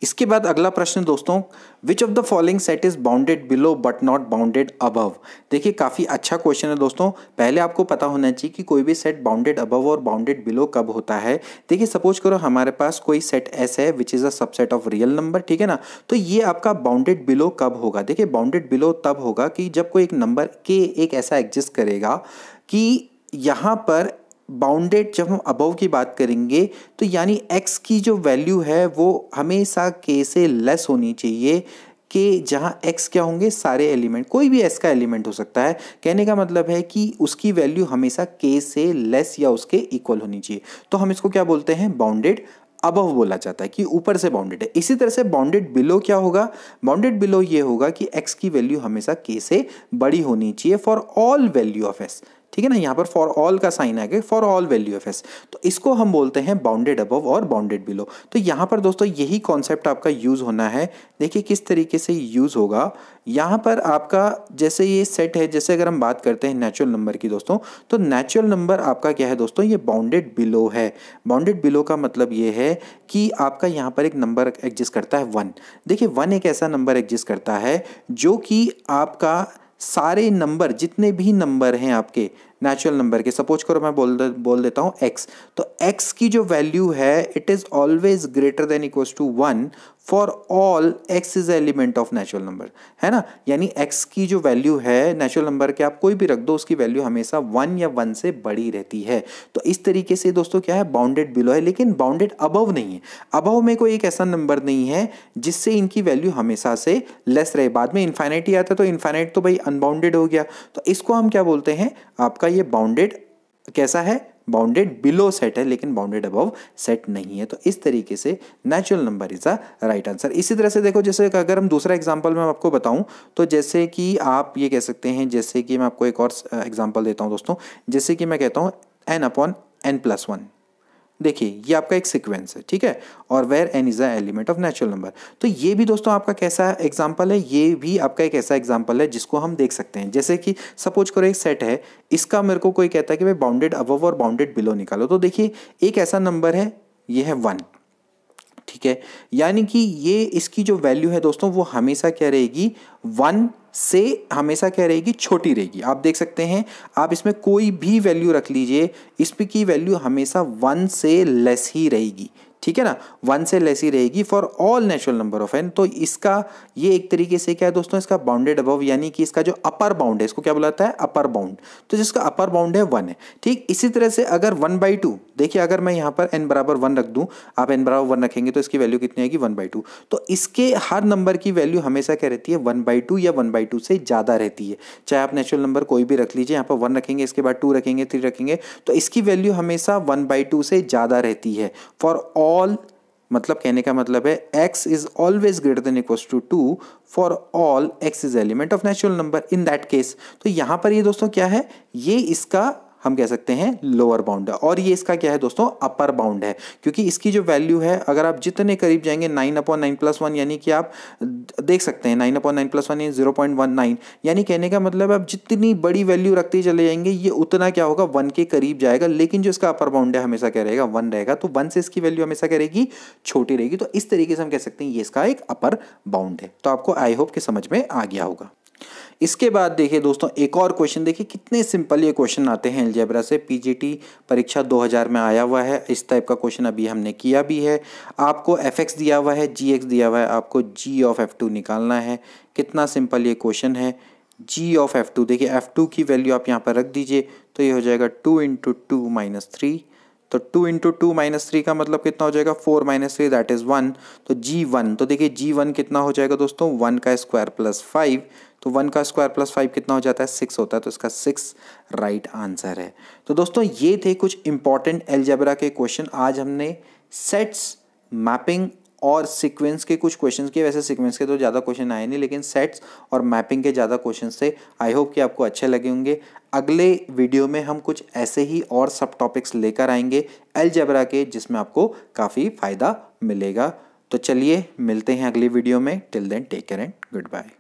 इसके बाद अगला प्रश्न दोस्तों, which of the following set is bounded below but not bounded above. देखिए काफ़ी अच्छा क्वेश्चन है दोस्तों। पहले आपको पता होना चाहिए कि कोई भी सेट बाउंडेड अबव और बाउंडेड बिलो कब होता है। देखिए सपोज करो हमारे पास कोई सेट S है which is a subset of real number, ठीक है ना। तो ये आपका बाउंडेड बिलो कब होगा? देखिए बाउंडेड बिलो तब होगा कि जब कोई एक नंबर के एक ऐसा एग्जिस्ट करेगा कि यहाँ पर बाउंडेड, जब हम अबव की बात करेंगे तो यानी x की जो वैल्यू है वो हमेशा k से लेस होनी चाहिए, कि जहाँ x क्या होंगे, सारे एलिमेंट, कोई भी s का एलिमेंट हो सकता है। कहने का मतलब है कि उसकी वैल्यू हमेशा k से लेस या उसके इक्वल होनी चाहिए। तो हम इसको क्या बोलते हैं? बाउंडेड अबव बोला जाता है कि ऊपर से बाउंडेड है। इसी तरह से बाउंडेड बिलो क्या होगा? बाउंडेड बिलो ये होगा कि x की वैल्यू हमेशा k से बड़ी होनी चाहिए for all value of s, ठीक है ना। यहाँ पर फॉर ऑल का साइन आ गया, for all value of S. तो इसको हम बोलते हैं बाउंडेड अबव और बाउंडेड बिलो। तो यहाँ पर दोस्तों यही कॉन्सेप्ट आपका यूज़ होना है। देखिए किस तरीके से यूज़ होगा। यहाँ पर आपका जैसे ये सेट है, जैसे अगर हम बात करते हैं नेचुरल नंबर की दोस्तों, तो नेचुरल नंबर आपका क्या है दोस्तों? ये बाउंडेड बिलो है। बाउंडेड बिलो का मतलब ये है कि आपका यहाँ पर एक नंबर एग्जिस्ट करता है 1। देखिए 1 एक ऐसा नंबर एग्जिस्ट करता है जो कि आपका सारे नंबर, जितने भी नंबर हैं आपके नेचुरल नंबर के, सपोज करो मैं बोल देता हूँ x, तो x की जो वैल्यू है it is always greater than equals to 1 for all x is element of natural number, है ना। यानी x की जो वैल्यू है नेचुरल नंबर के आप कोई भी रख दो, उसकी वैल्यू हमेशा 1 या 1 से बड़ी रहती है। तो इस तरीके से दोस्तों क्या है, बाउंडेड बिलो है लेकिन बाउंडेड अबव नहीं है। अबव में कोई एक ऐसा नंबर नहीं है जिससे इनकी वैल्यू हमेशा से लेस रहे। बाद में इन्फाइनाइटी आता है तो इन्फाइनाइट तो भाई अनबाउंडेड हो गया, तो इसको हम क्या बोलते हैं, आपका ये बाउंडेड कैसा है, बाउंडेड बिलो सेट है लेकिन बाउंडेड अबव सेट नहीं है। तो इस तरीके से natural number is a right answer. इसी तरह से देखो, जैसे अगर हम दूसरा एग्जांपल मैं आपको बताऊं तो जैसे कि आप ये कह सकते हैं, जैसे कि मैं आपको एक और एग्जांपल देता हूं दोस्तों, जैसे कि मैं कहता हूं n/n+1। देखिए ये आपका एक सीक्वेंस है, ठीक है, और where n is a element of natural number. तो ये भी दोस्तों आपका कैसा एग्जांपल है, ये भी आपका एक ऐसा एग्जांपल है जिसको हम देख सकते हैं। जैसे कि सपोज करो एक सेट है, इसका मेरे को कोई कहता है कि भाई बाउंडेड अबव और बाउंडेड बिलो निकालो। तो देखिए एक ऐसा नंबर है, ये है 1, ठीक है, यानी कि ये इसकी जो वैल्यू है दोस्तों वो हमेशा क्या रहेगी, 1 से हमेशा क्या रहेगी, छोटी रहेगी। आप देख सकते हैं, आप इसमें कोई भी वैल्यू रख लीजिए, इसमें की वैल्यू हमेशा 1 से लेस ही रहेगी, ठीक है ना, 1 से लेस ही रहेगी for all natural number of n। तो इसका ये एक तरीके से क्या है दोस्तों, इसका बाउंडेड अबव यानी कि इसका जो अपर बाउंड है, इसको क्या बुलाता है, अपर बाउंड। तो जिसका अपर बाउंड है 1 है, ठीक। इसी तरह से अगर 1/2, देखिए अगर मैं यहाँ पर n बराबर 1 रख दूँ, आप n बराबर 1 रखेंगे तो इसकी वैल्यू कितनी आएगी, 1/2। तो इसके हर नंबर की वैल्यू हमेशा क्या रहती है, 1/2 या 1/2 से ज़्यादा रहती है। चाहे आप नेचुरल नंबर कोई भी रख लीजिए, यहाँ पर 1 रखेंगे, इसके बाद 2 रखेंगे, 3 रखेंगे, तो इसकी वैल्यू हमेशा 1/2 से ज़्यादा रहती है फॉर ऑल। मतलब कहने का मतलब है x is always greater than equals to 2 for all x is element of natural number in that case. तो यहां पर ये दोस्तों क्या है, ये इसका हम कह सकते हैं लोअर बाउंड है, और ये इसका क्या है दोस्तों, अपर बाउंड है, क्योंकि इसकी जो वैल्यू है, अगर आप जितने करीब जाएंगे 9/9+1, यानी कि आप देख सकते हैं 9/9+1 यानी 0.19, यानी कहने का मतलब आप जितनी बड़ी वैल्यू रखते चले जाएंगे ये उतना क्या होगा, 1 के करीब जाएगा। लेकिन जो इसका अपर बाउंड है हमेशा क्या रहेगा, 1 रहेगा। तो 1 से इसकी वैल्यू हमेशा क्या रहेगी, छोटी रहेगी। तो इस तरीके से हम कह सकते हैं ये इसका एक अपर बाउंड है। तो आपको आई होप कि समझ में आ गया होगा। इसके बाद देखिए दोस्तों एक और क्वेश्चन, देखिए कितने सिंपल ये क्वेश्चन आते हैं अलजेब्रा से। पीजीटी परीक्षा 2000 में आया हुआ है, इस टाइप का क्वेश्चन अभी हमने किया भी है। आपको fx दिया हुआ है, gx दिया हुआ है, आपको g ऑफ f2 निकालना है। कितना सिंपल ये क्वेश्चन है। g ऑफ f2, देखिए f2 की वैल्यू आप यहाँ पर रख दीजिए, तो ये हो जाएगा 2 × 2 - 3। तो 2 × 2 - 3 का मतलब कितना हो जाएगा, 4 - 3 दैट इज़ 1। तो g1, तो देखिए g1 कितना हो जाएगा दोस्तों, 1 का स्क्वायर प्लस 5। तो 1 का स्क्वायर प्लस 5 कितना हो जाता है, 6 होता है। तो इसका 6 राइट आंसर है। तो दोस्तों ये थे कुछ इंपॉर्टेंट अलजेब्रा के क्वेश्चन। आज हमने सेट्स, मैपिंग और सीक्वेंस के कुछ क्वेश्चंस किए। वैसे सीक्वेंस के तो ज़्यादा क्वेश्चन आए नहीं, लेकिन सेट्स और मैपिंग के ज़्यादा क्वेश्चंस थे। आई होप कि आपको अच्छे लगे होंगे। अगले वीडियो में हम कुछ ऐसे ही और सब टॉपिक्स लेकर आएंगे अलजेब्रा के, जिसमें आपको काफ़ी फ़ायदा मिलेगा। तो चलिए मिलते हैं अगली वीडियो में। Till then take care and good bye.